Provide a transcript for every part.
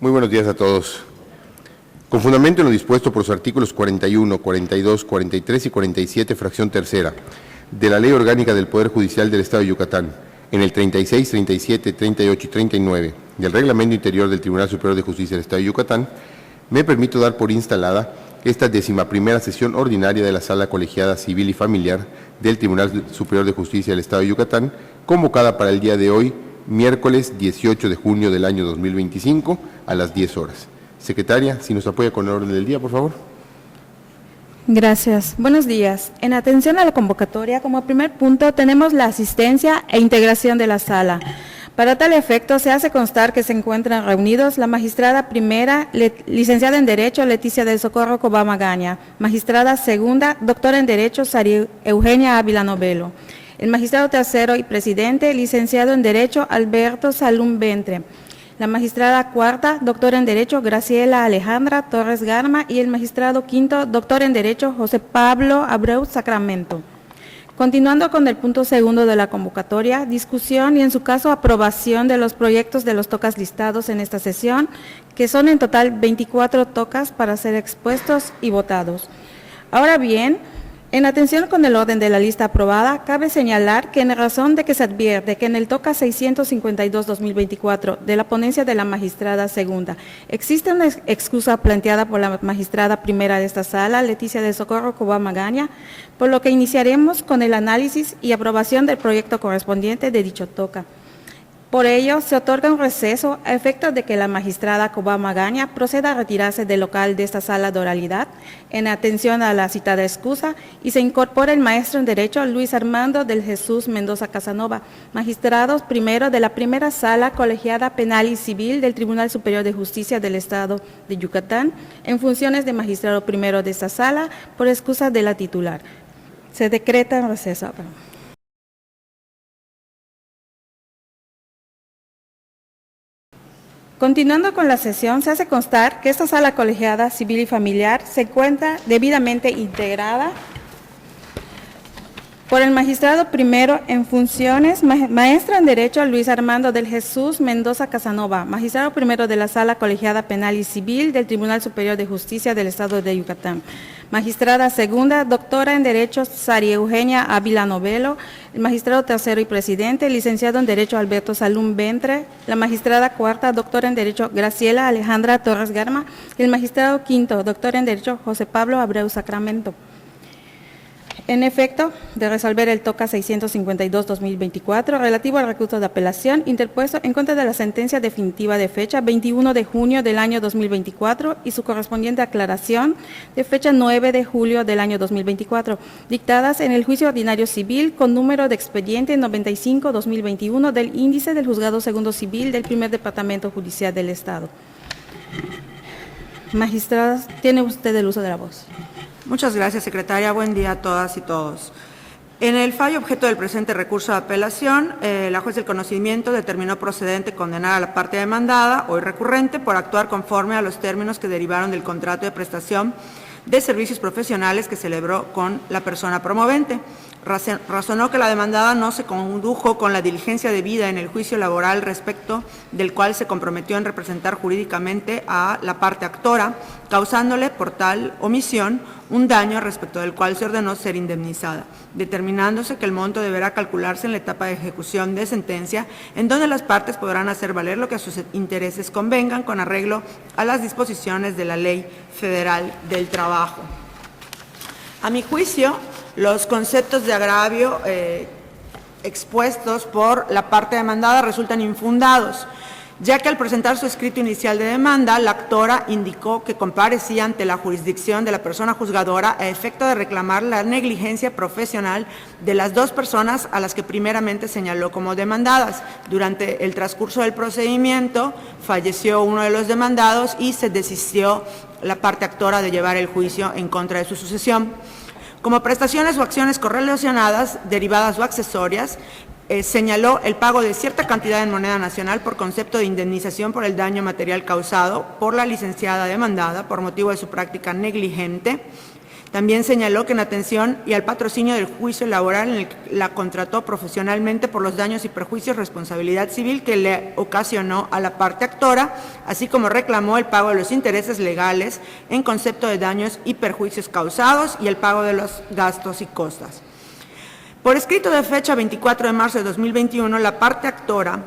Muy buenos días a todos. Con fundamento en lo dispuesto por los artículos 41, 42, 43 y 47, fracción tercera, de la Ley Orgánica del Poder Judicial del Estado de Yucatán, en el 36, 37, 38 y 39 del Reglamento Interior del Tribunal Superior de Justicia del Estado de Yucatán, me permito dar por instalada esta 11ª sesión ordinaria de la Sala Colegiada Civil y Familiar del Tribunal Superior de Justicia del Estado de Yucatán, convocada para el día de hoy, miércoles 18 de junio del año 2025, a las 10 horas. Secretaria, si nos apoya con el orden del día, por favor. Gracias. Buenos días. En atención a la convocatoria, como primer punto, tenemos la asistencia e integración de la sala. Para tal efecto, se hace constar que se encuentran reunidos la magistrada primera, licenciada en Derecho, Leticia del Socorro Cobá Magaña, magistrada segunda, doctora en Derecho, Sari Eugenia Ávila Novelo, el magistrado tercero y presidente, licenciado en Derecho, Alberto Salum Ventre, la magistrada cuarta, doctora en Derecho, Graciela Alejandra Torres Garma, y el magistrado quinto, doctor en Derecho, José Pablo Abreu Sacramento. Continuando con el punto segundo de la convocatoria, discusión y en su caso aprobación de los proyectos de los tocas listados en esta sesión, que son en total 24 tocas para ser expuestos y votados. Ahora bien, en atención con el orden de la lista aprobada, cabe señalar que en razón de que se advierte que en el toca 652-2024 de la ponencia de la magistrada segunda existe una excusa planteada por la magistrada primera de esta sala, Leticia de Socorro Cobá Magaña, por lo que iniciaremos con el análisis y aprobación del proyecto correspondiente de dicho toca. Por ello, se otorga un receso a efectos de que la magistrada Cobá Magaña proceda a retirarse del local de esta sala de oralidad en atención a la citada excusa y se incorpora el maestro en Derecho Luis Armando del Jesús Mendoza Casanova, magistrado primero de la primera sala colegiada penal y civil del Tribunal Superior de Justicia del Estado de Yucatán, en funciones de magistrado primero de esta sala por excusa de la titular. Se decreta en receso. Continuando con la sesión, se hace constar que esta sala colegiada civil y familiar se encuentra debidamente integrada por el magistrado primero en funciones, maestro en Derecho Luis Armando del Jesús Mendoza Casanova, magistrado primero de la Sala Colegiada Penal y Civil del Tribunal Superior de Justicia del Estado de Yucatán, magistrada segunda, doctora en Derecho Sari Eugenia Ávila Novelo, el magistrado tercero y presidente, licenciado en Derecho Alberto Salum Ventre, la magistrada cuarta, doctora en Derecho Graciela Alejandra Torres Garma, y el magistrado quinto, doctor en Derecho José Pablo Abreu Sacramento. En efecto, de resolver el toca 652-2024 relativo al recurso de apelación interpuesto en contra de la sentencia definitiva de fecha 21 de junio del año 2024 y su correspondiente aclaración de fecha 9 de julio del año 2024, dictadas en el juicio ordinario civil con número de expediente 95-2021 del índice del Juzgado Segundo Civil del Primer Departamento Judicial del Estado. Magistradas, tiene usted el uso de la voz. Muchas gracias, secretaria. Buen día a todas y todos. En el fallo objeto del presente recurso de apelación, la juez del conocimiento determinó procedente condenar a la parte demandada, hoy recurrente, por actuar conforme a los términos que derivaron del contrato de prestación de servicios profesionales que celebró con la persona promovente. Razonó que la demandada no se condujo con la diligencia debida en el juicio laboral respecto del cual se comprometió en representar jurídicamente a la parte actora, causándole por tal omisión un daño respecto del cual se ordenó ser indemnizada, determinándose que el monto deberá calcularse en la etapa de ejecución de sentencia, en donde las partes podrán hacer valer lo que a sus intereses convengan con arreglo a las disposiciones de la Ley Federal del Trabajo. A mi juicio, los conceptos de agravio expuestos por la parte demandada resultan infundados, ya que al presentar su escrito inicial de demanda, la actora indicó que comparecía ante la jurisdicción de la persona juzgadora a efecto de reclamar la negligencia profesional de las dos personas a las que primeramente señaló como demandadas. Durante el transcurso del procedimiento, falleció uno de los demandados y se desistió la parte actora de llevar el juicio en contra de su sucesión. Como prestaciones o acciones correlacionadas, derivadas o accesorias, señaló el pago de cierta cantidad en moneda nacional por concepto de indemnización por el daño material causado por la licenciada demandada por motivo de su práctica negligente, También señaló que en atención y al patrocinio del juicio laboral en el que la contrató profesionalmente por los daños y perjuicios, responsabilidad civil que le ocasionó a la parte actora, así como reclamó el pago de los intereses legales en concepto de daños y perjuicios causados y el pago de los gastos y costas. Por escrito de fecha 24 de marzo de 2021, la parte actora,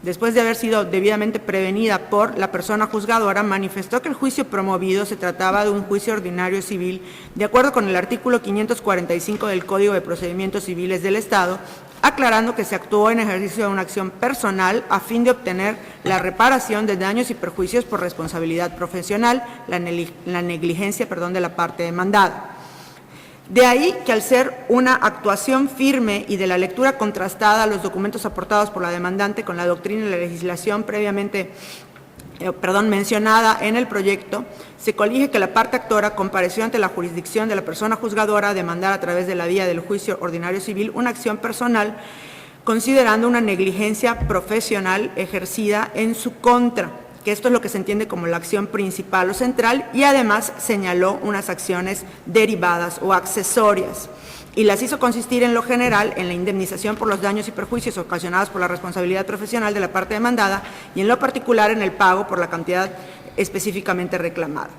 después de haber sido debidamente prevenida por la persona juzgadora, manifestó que el juicio promovido se trataba de un juicio ordinario civil, de acuerdo con el artículo 545 del Código de Procedimientos Civiles del Estado, aclarando que se actuó en ejercicio de una acción personal a fin de obtener la reparación de daños y perjuicios por responsabilidad profesional, la negligencia de la parte demandada. De ahí que al ser una actuación firme y de la lectura contrastada a los documentos aportados por la demandante con la doctrina y la legislación previamente mencionada en el proyecto, se colige que la parte actora compareció ante la jurisdicción de la persona juzgadora a demandar a través de la vía del juicio ordinario civil una acción personal, considerando una negligencia profesional ejercida en su contra, que esto es lo que se entiende como la acción principal o central, y además señaló unas acciones derivadas o accesorias, y las hizo consistir en lo general en la indemnización por los daños y perjuicios ocasionados por la responsabilidad profesional de la parte demandada y en lo particular en el pago por la cantidad específicamente reclamada.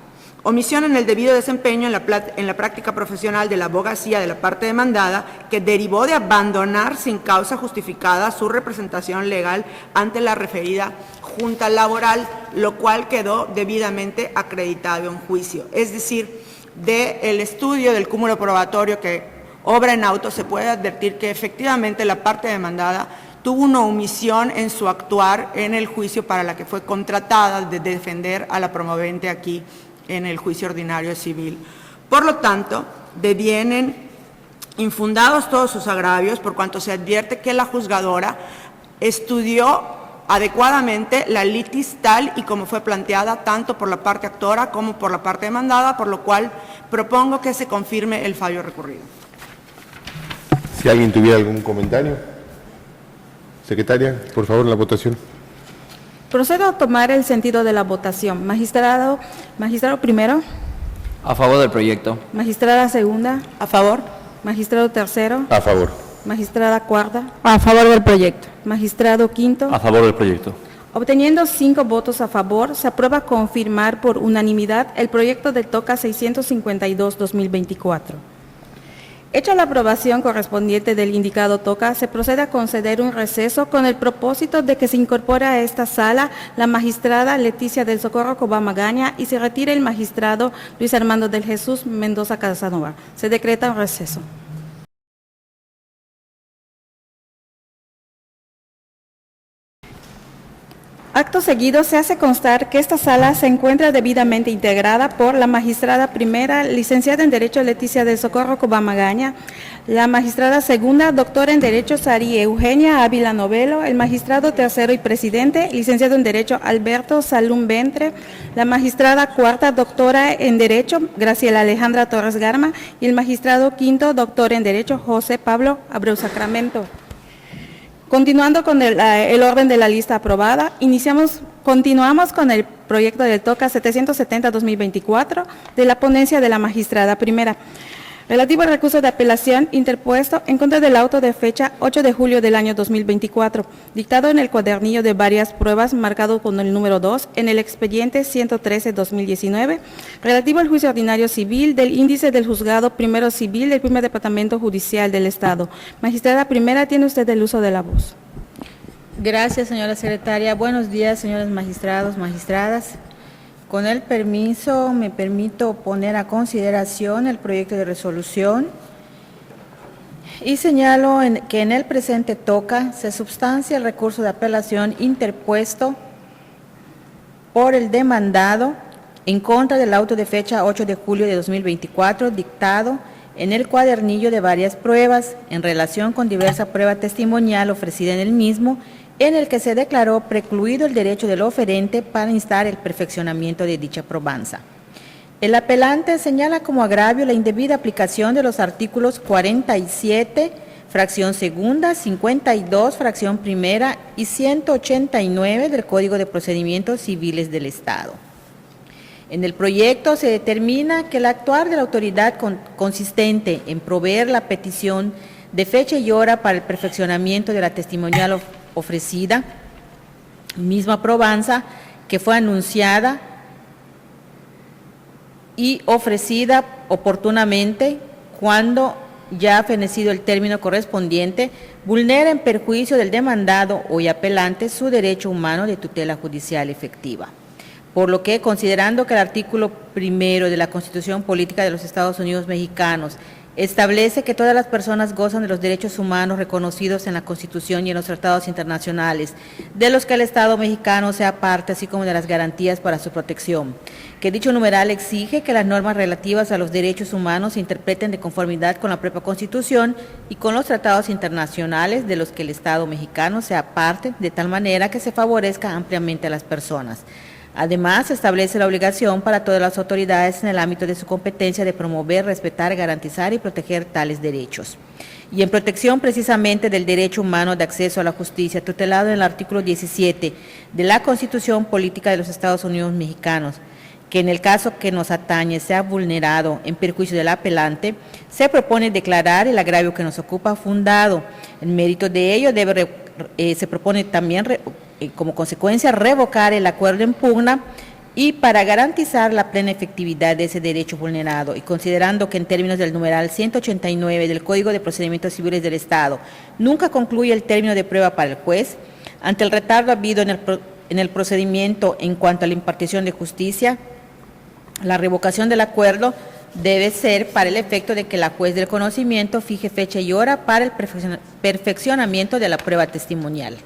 Omisión en el debido desempeño en la práctica profesional de la abogacía de la parte demandada, que derivó de abandonar sin causa justificada su representación legal ante la referida junta laboral, lo cual quedó debidamente acreditado en juicio. Es decir, del estudio del cúmulo probatorio que obra en auto se puede advertir que efectivamente la parte demandada tuvo una omisión en su actuar en el juicio para la que fue contratada de defender a la promovente aquí en el juicio ordinario civil. Por lo tanto, devienen infundados todos sus agravios, por cuanto se advierte que la juzgadora estudió adecuadamente la litis tal y como fue planteada tanto por la parte actora como por la parte demandada, por lo cual propongo que se confirme el fallo recurrido. Si alguien tuviera algún comentario. Secretaria, por favor, la votación. Procedo a tomar el sentido de la votación. Magistrado primero. A favor del proyecto. Magistrada segunda. A favor. Magistrado tercero. A favor. Magistrada cuarta. A favor del proyecto. Magistrado quinto. A favor del proyecto. Obteniendo 5 votos a favor, se aprueba confirmar por unanimidad el proyecto de TOCA 652-2024. Hecha la aprobación correspondiente del indicado TOCA, se procede a conceder un receso con el propósito de que se incorpore a esta sala la magistrada Leticia del Socorro Cobá Magaña y se retire el magistrado Luis Armando del Jesús Mendoza Casanova. Se decreta un receso. Acto seguido, se hace constar que esta sala se encuentra debidamente integrada por la magistrada primera, licenciada en Derecho Leticia del Socorro Cobá Magaña, la magistrada segunda, doctora en Derecho Sari Eugenia Ávila Novelo, el magistrado tercero y presidente, licenciado en Derecho Alberto Salum Ventre, la magistrada cuarta, doctora en Derecho Graciela Alejandra Torres Garma y el magistrado quinto, doctor en Derecho José Pablo Abreu Sacramento. Continuando con el orden de la lista aprobada, continuamos con el proyecto del TOCA 770-2024 de la ponencia de la magistrada primera, relativo al recurso de apelación interpuesto en contra del auto de fecha 8 de julio del año 2024, dictado en el cuadernillo de varias pruebas marcado con el número 2 en el expediente 113-2019, relativo al juicio ordinario civil del índice del juzgado primero civil del primer departamento judicial del Estado. Magistrada primera, tiene usted el uso de la voz. Gracias, señora secretaria. Buenos días, señores magistrados, magistradas. Con el permiso, me permito poner a consideración el proyecto de resolución y señalo que en el presente TOCA se substancia el recurso de apelación interpuesto por el demandado en contra del auto de fecha 8 de julio de 2024, dictado en el cuadernillo de varias pruebas en relación con diversa prueba testimonial ofrecida en el mismo, en el que se declaró precluido el derecho del oferente para instar el perfeccionamiento de dicha probanza. El apelante señala como agravio la indebida aplicación de los artículos 47, fracción segunda, 52, fracción primera y 189 del Código de Procedimientos Civiles del Estado. En el proyecto se determina que el actuar de la autoridad consistente en proveer la petición de fecha y hora para el perfeccionamiento de la testimonial ofrecida, misma probanza que fue anunciada y ofrecida oportunamente cuando ya ha fenecido el término correspondiente, vulnera en perjuicio del demandado o y apelante su derecho humano de tutela judicial efectiva. Por lo que, considerando que el artículo 1 de la Constitución Política de los Estados Unidos Mexicanos establece que todas las personas gozan de los derechos humanos reconocidos en la Constitución y en los tratados internacionales, de los que el Estado mexicano sea parte, así como de las garantías para su protección, que dicho numeral exige que las normas relativas a los derechos humanos se interpreten de conformidad con la propia Constitución y con los tratados internacionales de los que el Estado mexicano sea parte, de tal manera que se favorezca ampliamente a las personas. Además, establece la obligación para todas las autoridades en el ámbito de su competencia de promover, respetar, garantizar y proteger tales derechos. Y en protección precisamente del derecho humano de acceso a la justicia, tutelado en el artículo 17 de la Constitución Política de los Estados Unidos Mexicanos, que en el caso que nos atañe sea vulnerado en perjuicio del apelante, se propone declarar el agravio que nos ocupa fundado. En mérito de ello, se propone también como consecuencia revocar el acuerdo en pugna y para garantizar la plena efectividad de ese derecho vulnerado y considerando que en términos del numeral 189 del Código de Procedimientos Civiles del Estado nunca concluye el término de prueba para el juez, ante el retardo habido en el procedimiento en cuanto a la impartición de justicia, la revocación del acuerdo debe ser para el efecto de que la juez del conocimiento fije fecha y hora para el perfeccionamiento de la prueba testimonial.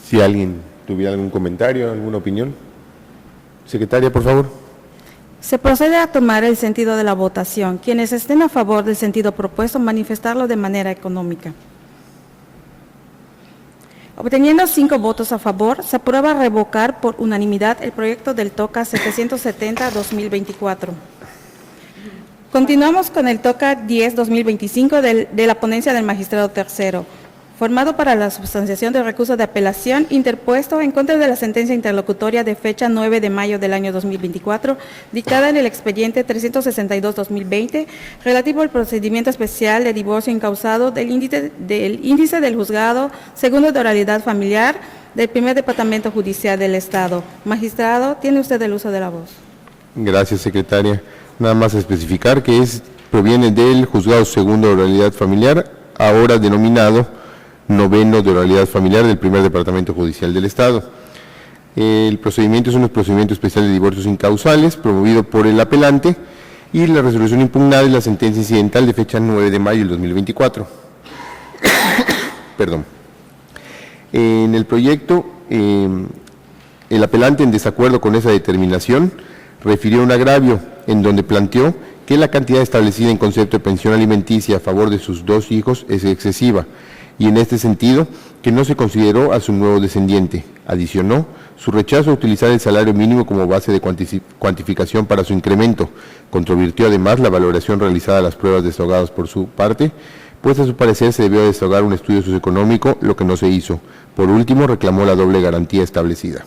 Si alguien tuviera algún comentario, alguna opinión. Secretaria, por favor. Se procede a tomar el sentido de la votación. Quienes estén a favor del sentido propuesto, manifestarlo de manera económica. Obteniendo 5 votos a favor, se aprueba revocar por unanimidad el proyecto del TOCA 770-2024. Continuamos con el TOCA 10-2025 de la ponencia del magistrado tercero, formado para la substanciación del recurso de apelación interpuesto en contra de la sentencia interlocutoria de fecha 9 de mayo del año 2024, dictada en el expediente 362-2020, relativo al procedimiento especial de divorcio incausado del índice del juzgado segundo de oralidad familiar del primer departamento judicial del Estado. Magistrado, tiene usted el uso de la voz. Gracias, secretaria. Nada más especificar que proviene del juzgado segundo de oralidad familiar, ahora denominado noveno de oralidad familiar del primer departamento judicial del Estado. El procedimiento es un procedimiento especial de divorcios incausales promovido por el apelante y la resolución impugnada es la sentencia incidental de fecha 9 de mayo del 2024. Perdón. En el proyecto, el apelante, en desacuerdo con esa determinación, refirió un agravio en donde planteó que la cantidad establecida en concepto de pensión alimenticia a favor de sus 2 hijos es excesiva, y en este sentido, que no se consideró a su nuevo descendiente. Adicionó su rechazo a utilizar el salario mínimo como base de cuantificación para su incremento. Controvirtió además la valoración realizada a las pruebas desahogadas por su parte, pues a su parecer se debió desahogar un estudio socioeconómico, lo que no se hizo. Por último, reclamó la doble garantía establecida.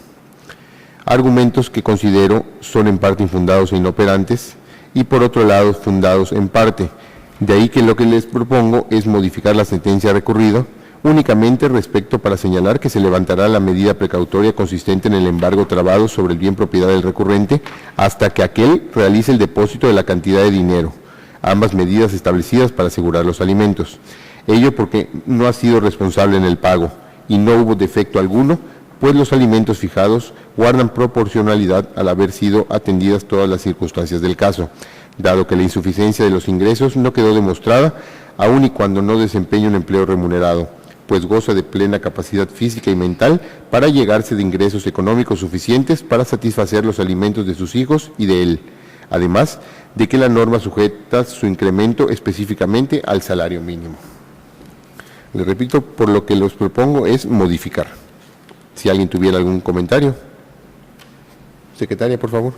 Argumentos que considero son en parte infundados e inoperantes, y por otro lado fundados en parte. De ahí que lo que les propongo es modificar la sentencia recurrida únicamente respecto para señalar que se levantará la medida precautoria consistente en el embargo trabado sobre el bien propiedad del recurrente hasta que aquél realice el depósito de la cantidad de dinero, ambas medidas establecidas para asegurar los alimentos. Ello porque no ha sido responsable en el pago y no hubo defecto alguno, pues los alimentos fijados guardan proporcionalidad al haber sido atendidas todas las circunstancias del caso, dado que la insuficiencia de los ingresos no quedó demostrada, aun y cuando no desempeña un empleo remunerado, pues goza de plena capacidad física y mental para llegarse de ingresos económicos suficientes para satisfacer los alimentos de sus hijos y de él, además de que la norma sujeta su incremento específicamente al salario mínimo. Le repito, por lo que los propongo es modificar. Si alguien tuviera algún comentario. Secretaria, por favor.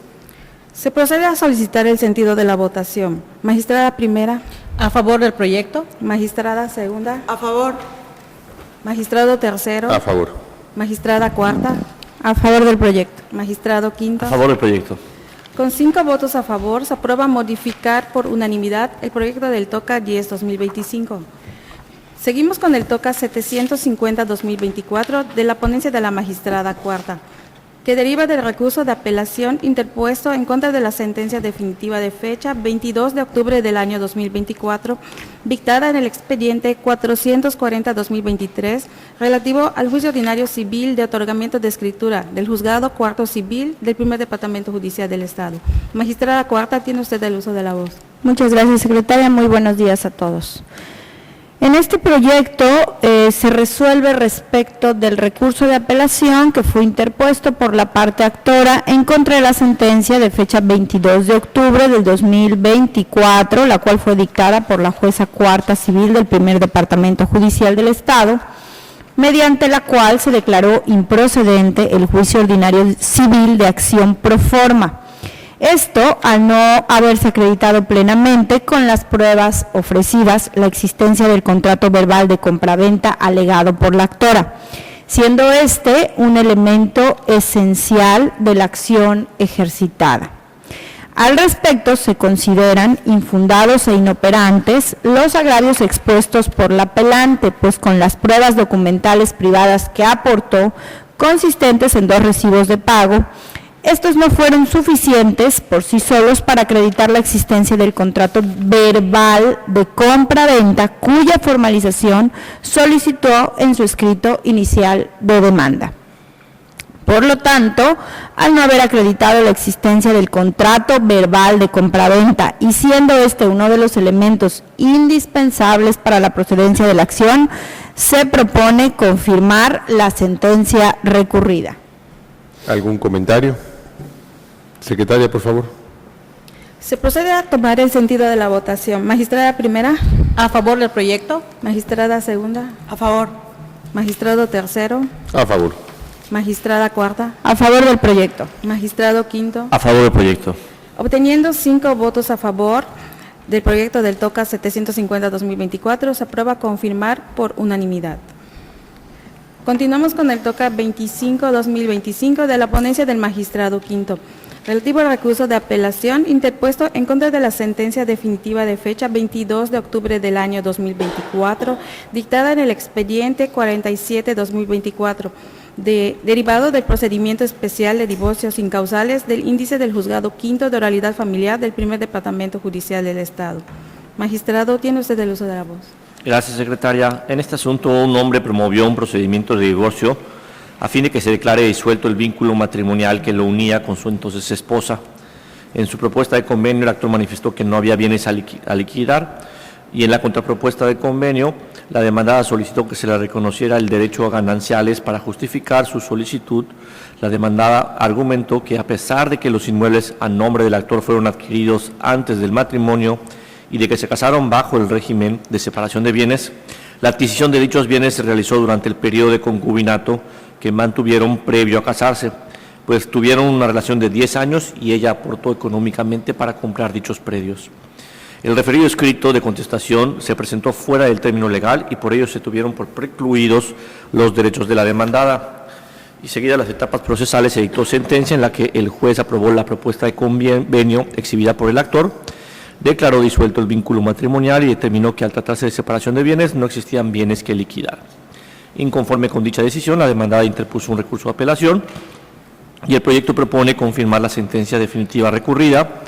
Se procede a solicitar el sentido de la votación. Magistrada primera. ¿A favor del proyecto? Magistrada segunda. A favor. Magistrado tercero. A favor. Magistrada cuarta. A favor del proyecto. Magistrado quinto. A favor del proyecto. Con 5 votos a favor, se aprueba modificar por unanimidad el proyecto del TOCA 10-2025. Seguimos con el TOCA 750-2024 de la ponencia de la magistrada cuarta, que deriva del recurso de apelación interpuesto en contra de la sentencia definitiva de fecha 22 de octubre del año 2024, dictada en el expediente 440-2023, relativo al juicio ordinario civil de otorgamiento de escritura del Juzgado Cuarto Civil del Primer Departamento Judicial del Estado. Magistrada cuarta, tiene usted el uso de la voz. Muchas gracias, secretaria. Muy buenos días a todos. En este proyecto se resuelve respecto del recurso de apelación que fue interpuesto por la parte actora en contra de la sentencia de fecha 22 de octubre del 2024, la cual fue dictada por la jueza cuarta civil del Primer Departamento Judicial del Estado, mediante la cual se declaró improcedente el juicio ordinario civil de acción pro forma. Esto al no haberse acreditado plenamente con las pruebas ofrecidas la existencia del contrato verbal de compraventa alegado por la actora, siendo este un elemento esencial de la acción ejercitada. Al respecto, se consideran infundados e inoperantes los agravios expuestos por la apelante, pues con las pruebas documentales privadas que aportó, consistentes en 2 recibos de pago, estos no fueron suficientes por sí solos para acreditar la existencia del contrato verbal de compra-venta cuya formalización solicitó en su escrito inicial de demanda. Por lo tanto, al no haber acreditado la existencia del contrato verbal de compraventa y siendo este uno de los elementos indispensables para la procedencia de la acción, se propone confirmar la sentencia recurrida. ¿Algún comentario? Secretaria, por favor. Se procede a tomar el sentido de la votación. Magistrada primera. A favor del proyecto. Magistrada segunda. A favor. Magistrado tercero. A favor. Magistrada cuarta. A favor del proyecto. Magistrado quinto. A favor del proyecto. Obteniendo 5 votos a favor del proyecto del TOCA 750-2024, se aprueba confirmar por unanimidad. Continuamos con el TOCA 25-2025 de la ponencia del magistrado quinto, relativo al recurso de apelación interpuesto en contra de la sentencia definitiva de fecha 22 de octubre del año 2024, dictada en el expediente 47-2024, derivado del procedimiento especial de divorcios incausales del índice del Juzgado Quinto de Oralidad Familiar del Primer Departamento Judicial del Estado. Magistrado, tiene usted el uso de la voz. Gracias, secretaria. En este asunto, un hombre promovió un procedimiento de divorcio a fin de que se declare disuelto el vínculo matrimonial que lo unía con su entonces esposa. En su propuesta de convenio, el actor manifestó que no había bienes a liquidar y en la contrapropuesta de convenio, la demandada solicitó que se le reconociera el derecho a gananciales. Para justificar su solicitud, la demandada argumentó que a pesar de que los inmuebles a nombre del actor fueron adquiridos antes del matrimonio y de que se casaron bajo el régimen de separación de bienes, la adquisición de dichos bienes se realizó durante el periodo de concubinato que mantuvieron previo a casarse, pues tuvieron una relación de 10 años y ella aportó económicamente para comprar dichos predios. El referido escrito de contestación se presentó fuera del término legal y por ello se tuvieron por precluidos los derechos de la demandada. Y seguidas las etapas procesales, se dictó sentencia en la que el juez aprobó la propuesta de convenio exhibida por el actor, declaró disuelto el vínculo matrimonial y determinó que al tratarse de separación de bienes no existían bienes que liquidar. Inconforme con dicha decisión, la demandada interpuso un recurso de apelación y el proyecto propone confirmar la sentencia definitiva recurrida.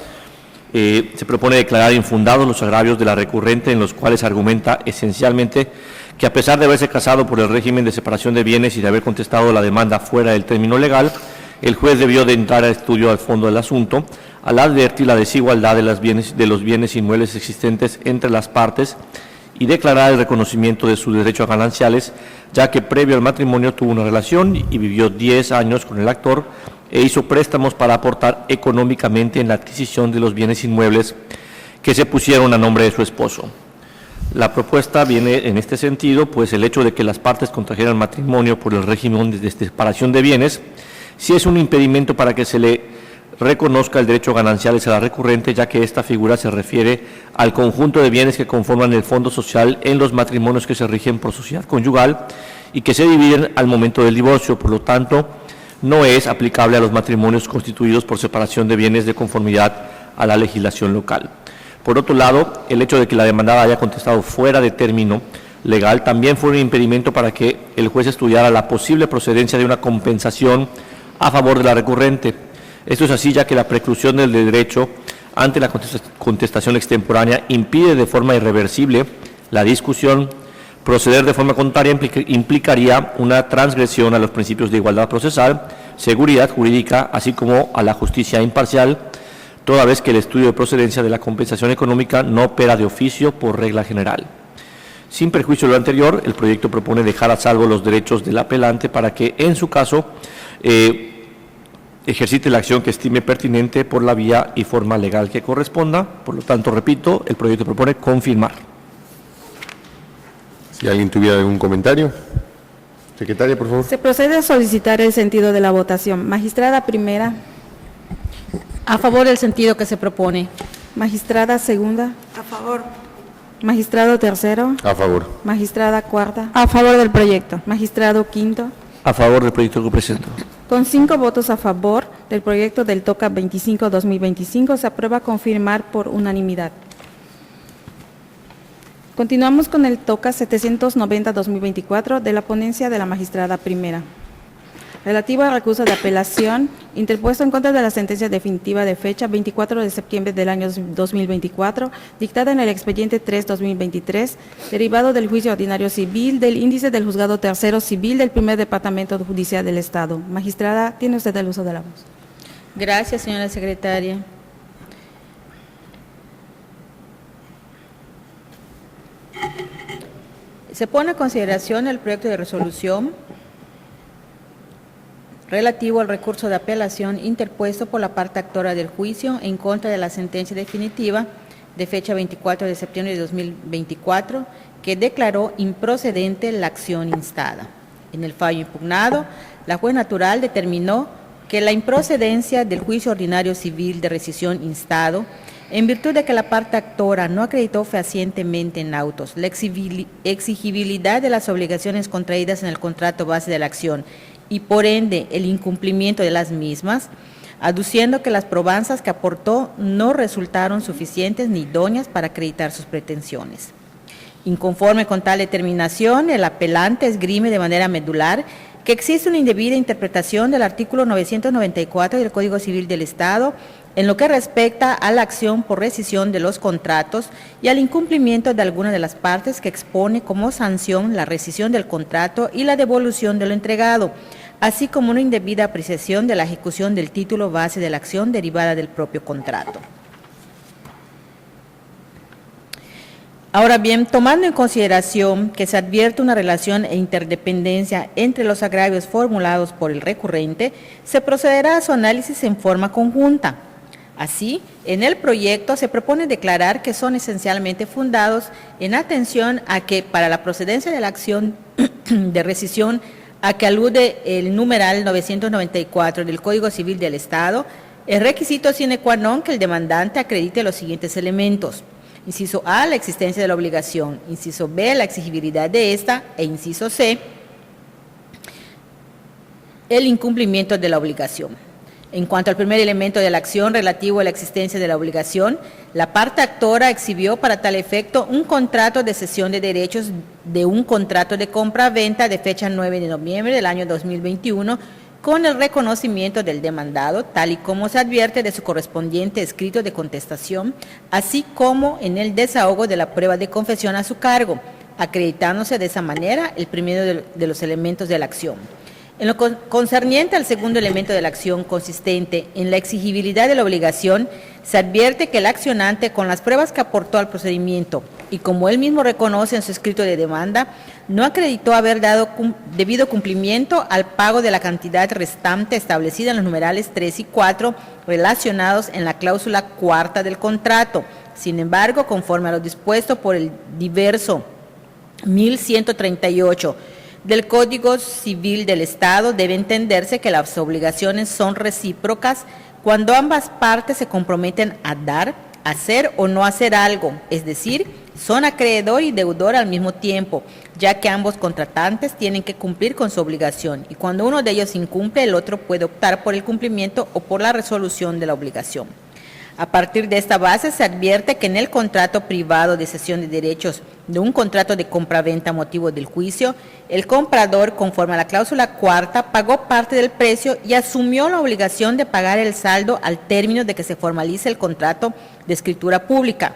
Se propone declarar infundados los agravios de la recurrente, en los cuales argumenta esencialmente que a pesar de haberse casado por el régimen de separación de bienes y de haber contestado la demanda fuera del término legal, el juez debió de entrar al estudio al fondo del asunto al advertir la desigualdad de los bienes inmuebles existentes entre las partes y declarar el reconocimiento de su derecho a gananciales, ya que previo al matrimonio tuvo una relación y vivió 10 años con el actor e hizo préstamos para aportar económicamente en la adquisición de los bienes inmuebles que se pusieron a nombre de su esposo. La propuesta viene en este sentido, pues el hecho de que las partes contrajeran matrimonio por el régimen de separación de bienes sí es un impedimento para que se le reconozca el derecho a gananciales a la recurrente, ya que esta figura se refiere al conjunto de bienes que conforman el fondo social en los matrimonios que se rigen por sociedad conyugal y que se dividen al momento del divorcio. Por lo tanto, no es aplicable a los matrimonios constituidos por separación de bienes de conformidad a la legislación local. Por otro lado, el hecho de que la demandada haya contestado fuera de término legal también fue un impedimento para que el juez estudiara la posible procedencia de una compensación a favor de la recurrente. Esto es así ya que la preclusión del derecho ante la contestación extemporánea impide de forma irreversible la discusión. Proceder de forma contraria implicaría una transgresión a los principios de igualdad procesal, seguridad jurídica, así como a la justicia imparcial, toda vez que el estudio de procedencia de la compensación económica no opera de oficio por regla general. Sin perjuicio de lo anterior, el proyecto propone dejar a salvo los derechos del apelante para que, en su caso, ejercite la acción que estime pertinente por la vía y forma legal que corresponda. Por lo tanto, repito, el proyecto propone confirmar. Si alguien tuviera algún comentario. Secretaria, por favor. Se procede a solicitar el sentido de la votación. Magistrada primera, A favor del sentido que se propone. magistrada segunda, A favor. magistrado tercero, A favor. magistrada cuarta, A favor del proyecto. magistrado quinto. A favor del proyecto que presento. Con 5 votos a favor del proyecto del TOCA 25-2025, se aprueba confirmar por unanimidad. Continuamos con el TOCA 790-2024 de la ponencia de la magistrada primera, relativo al recurso de apelación interpuesto en contra de la sentencia definitiva de fecha 24 de septiembre del año 2024, dictada en el expediente 3-2023, derivado del juicio ordinario civil del índice del juzgado tercero civil del primer departamento judicial del Estado. Magistrada, tiene usted el uso de la voz. Gracias, señora secretaria. Se pone a consideración el proyecto de resolución relativo al recurso de apelación interpuesto por la parte actora del juicio en contra de la sentencia definitiva de fecha 24 de septiembre de 2024, que declaró improcedente la acción instada. En el fallo impugnado, la juez natural determinó que la improcedencia del juicio ordinario civil de rescisión instado, en virtud de que la parte actora no acreditó fehacientemente en autos la exigibilidad de las obligaciones contraídas en el contrato base de la acción y por ende el incumplimiento de las mismas, aduciendo que las probanzas que aportó no resultaron suficientes ni idóneas para acreditar sus pretensiones. Inconforme con tal determinación, el apelante esgrime de manera medular que existe una indebida interpretación del artículo 994 del Código Civil del Estado en lo que respecta a la acción por rescisión de los contratos y al incumplimiento de alguna de las partes que expone como sanción la rescisión del contrato y la devolución de lo entregado, así como una indebida apreciación de la ejecución del título base de la acción derivada del propio contrato. Ahora bien, tomando en consideración que se advierte una relación e interdependencia entre los agravios formulados por el recurrente, se procederá a su análisis en forma conjunta. Así, en el proyecto se propone declarar que son esencialmente fundados en atención a que para la procedencia de la acción de rescisión a que alude el numeral 994 del Código Civil del Estado, el requisito sine qua non que el demandante acredite los siguientes elementos. Inciso A, la existencia de la obligación. Inciso B, la exigibilidad de esta. E inciso C, el incumplimiento de la obligación. En cuanto al primer elemento de la acción relativo a la existencia de la obligación, la parte actora exhibió para tal efecto un contrato de cesión de derechos de un contrato de compra-venta de fecha 9 de noviembre del año 2021 con el reconocimiento del demandado, tal y como se advierte de su correspondiente escrito de contestación, así como en el desahogo de la prueba de confesión a su cargo, acreditándose de esa manera el primero de los elementos de la acción. En lo concerniente al segundo elemento de la acción, consistente en la exigibilidad de la obligación, se advierte que el accionante, con las pruebas que aportó al procedimiento y como él mismo reconoce en su escrito de demanda, no acreditó haber dado debido cumplimiento al pago de la cantidad restante establecida en los numerales 3 y 4 relacionados en la cláusula cuarta del contrato. Sin embargo, conforme a lo dispuesto por el diverso 1138 del Código Civil del Estado, debe entenderse que las obligaciones son recíprocas cuando ambas partes se comprometen a dar, hacer o no hacer algo, es decir, son acreedor y deudor al mismo tiempo, ya que ambos contratantes tienen que cumplir con su obligación y cuando uno de ellos incumple, el otro puede optar por el cumplimiento o por la resolución de la obligación. A partir de esta base se advierte que en el contrato privado de cesión de derechos de un contrato de compraventa a motivo del juicio, el comprador, conforme a la cláusula cuarta, pagó parte del precio y asumió la obligación de pagar el saldo al término de que se formalice el contrato de escritura pública.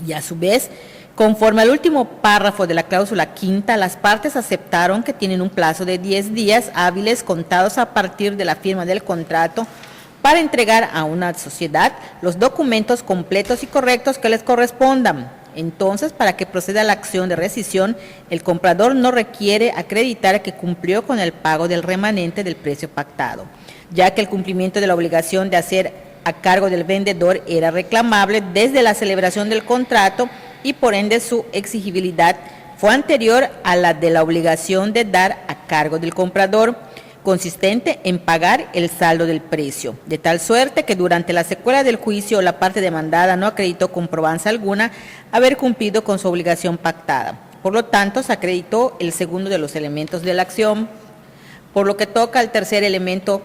Y a su vez, conforme al último párrafo de la cláusula quinta, las partes aceptaron que tienen un plazo de 10 días hábiles contados a partir de la firma del contrato para entregar a una sociedad los documentos completos y correctos que les correspondan. Entonces, para que proceda la acción de rescisión, el comprador no requiere acreditar que cumplió con el pago del remanente del precio pactado, ya que el cumplimiento de la obligación de hacer a cargo del vendedor era reclamable desde la celebración del contrato y por ende su exigibilidad fue anterior a la de la obligación de dar a cargo del comprador, consistente en pagar el saldo del precio, de tal suerte que durante la secuela del juicio la parte demandada no acreditó con probanza alguna haber cumplido con su obligación pactada. Por lo tanto, se acreditó el segundo de los elementos de la acción. Por lo que toca al tercer elemento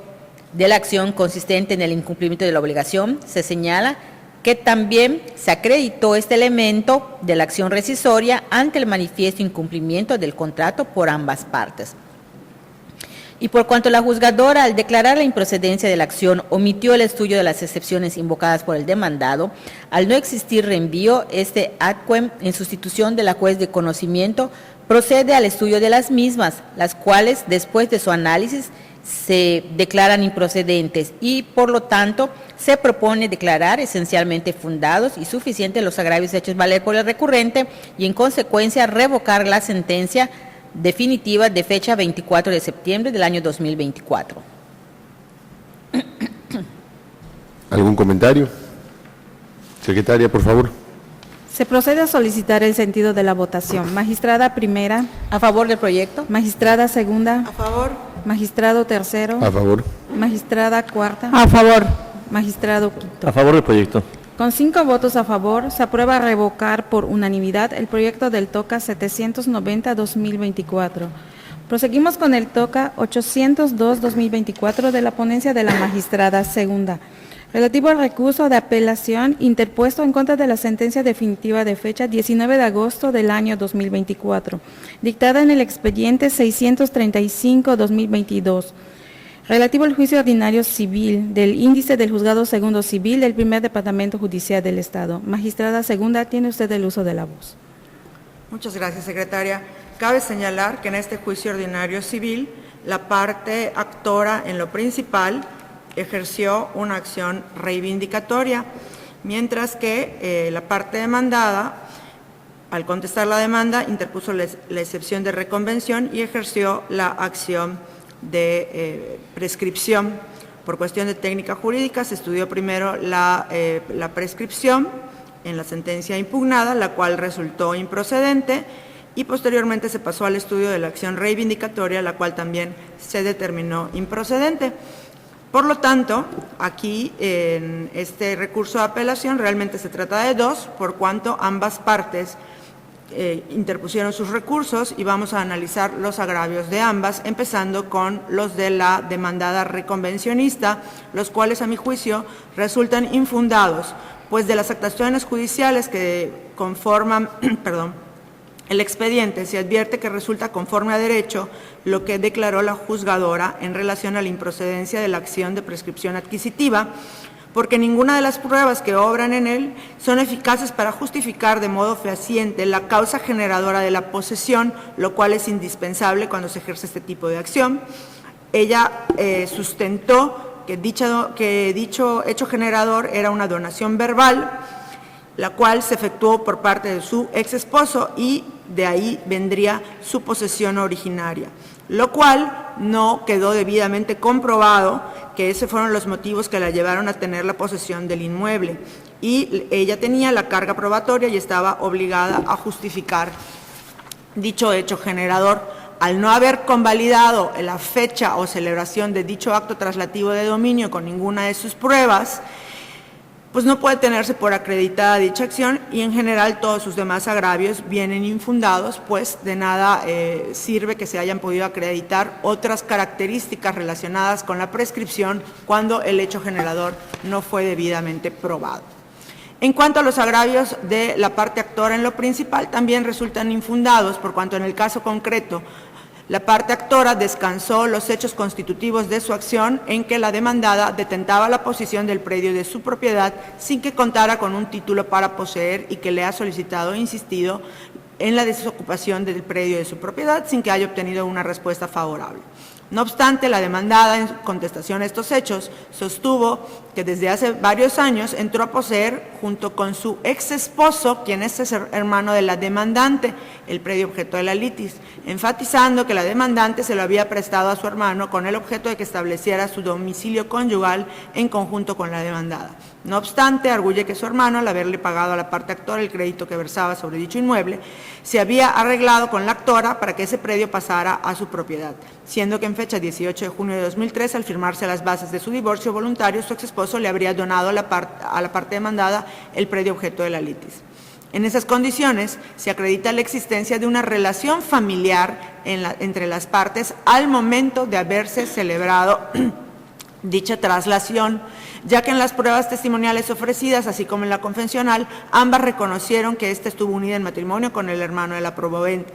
de la acción consistente en el incumplimiento de la obligación, se señala que también se acreditó este elemento de la acción rescisoria ante el manifiesto incumplimiento del contrato por ambas partes. Y por cuanto la juzgadora, al declarar la improcedencia de la acción, omitió el estudio de las excepciones invocadas por el demandado, al no existir reenvío, este adquem, en sustitución de la juez de conocimiento, procede al estudio de las mismas, las cuales, después de su análisis, se declaran improcedentes y, por lo tanto, se propone declarar esencialmente fundados y suficientes los agravios hechos valer por el recurrente y, en consecuencia, revocar la sentencia definitiva de fecha 24 de septiembre del año 2024. ¿Algún comentario? Secretaria, por favor. Se procede a solicitar el sentido de la votación. Magistrada primera. ¿A favor del proyecto? Magistrada segunda. A favor. Magistrado tercero. A favor. Magistrada cuarta. A favor. Magistrado quinto. A favor del proyecto. Con 5 votos a favor, se aprueba revocar por unanimidad el proyecto del TOCA 790-2024. Proseguimos con el TOCA 802-2024 de la ponencia de la magistrada segunda, relativo al recurso de apelación interpuesto en contra de la sentencia definitiva de fecha 19 de agosto del año 2024, dictada en el expediente 635-2022. Relativo al juicio ordinario civil del índice del Juzgado Segundo Civil del Primer Departamento Judicial del Estado. Magistrada segunda, tiene usted el uso de la voz. Muchas gracias, secretaria. Cabe señalar que en este juicio ordinario civil, la parte actora en lo principal ejerció una acción reivindicatoria, mientras que la parte demandada, al contestar la demanda, interpuso la excepción de reconvención y ejerció la acción de prescripción. Por cuestión de técnica jurídica, se estudió primero la prescripción en la sentencia impugnada, la cual resultó improcedente, y posteriormente se pasó al estudio de la acción reivindicatoria, la cual también se determinó improcedente. Por lo tanto, aquí en este recurso de apelación realmente se trata de dos, por cuanto ambas partes interpusieron sus recursos y vamos a analizar los agravios de ambas, empezando con los de la demandada reconvencionista, los cuales a mi juicio resultan infundados, pues de las actuaciones judiciales que conforman el expediente se advierte que resulta conforme a derecho lo que declaró la juzgadora en relación a la improcedencia de la acción de prescripción adquisitiva, porque ninguna de las pruebas que obran en él son eficaces para justificar de modo fehaciente la causa generadora de la posesión, lo cual es indispensable cuando se ejerce este tipo de acción. Ella sustentó que dicho hecho generador era una donación verbal, la cual se efectuó por parte de su ex esposo y de ahí vendría su posesión originaria, lo cual no quedó debidamente comprobado que esos fueron los motivos que la llevaron a tener la posesión del inmueble, y ella tenía la carga probatoria y estaba obligada a justificar dicho hecho generador. Al no haber convalidado la fecha o celebración de dicho acto traslativo de dominio con ninguna de sus pruebas, pues no puede tenerse por acreditada dicha acción y en general todos sus demás agravios vienen infundados, pues de nada sirve que se hayan podido acreditar otras características relacionadas con la prescripción cuando el hecho generador no fue debidamente probado. En cuanto a los agravios de la parte actora en lo principal, también resultan infundados, por cuanto en el caso concreto la parte actora descansó los hechos constitutivos de su acción en que la demandada detentaba la posesión del predio de su propiedad sin que contara con un título para poseer y que le ha solicitado e insistido en la desocupación del predio de su propiedad sin que haya obtenido una respuesta favorable. No obstante, la demandada, en contestación a estos hechos, sostuvo que desde hace varios años entró a poseer, junto con su ex esposo, quien es hermano de la demandante, el predio objeto de la litis, enfatizando que la demandante se lo había prestado a su hermano con el objeto de que estableciera su domicilio conyugal en conjunto con la demandada. No obstante, arguye que su hermano, al haberle pagado a la parte actora el crédito que versaba sobre dicho inmueble, se había arreglado con la actora para que ese predio pasara a su propiedad, siendo que en fecha 18 de junio de 2003, al firmarse las bases de su divorcio voluntario, su exesposo le habría donado a la parte demandada el predio objeto de la litis. En esas condiciones, se acredita la existencia de una relación familiar entre las partes al momento de haberse celebrado dicha traslación, ya que en las pruebas testimoniales ofrecidas, así como en la confesional, ambas reconocieron que ésta estuvo unida en matrimonio con el hermano de la promovente.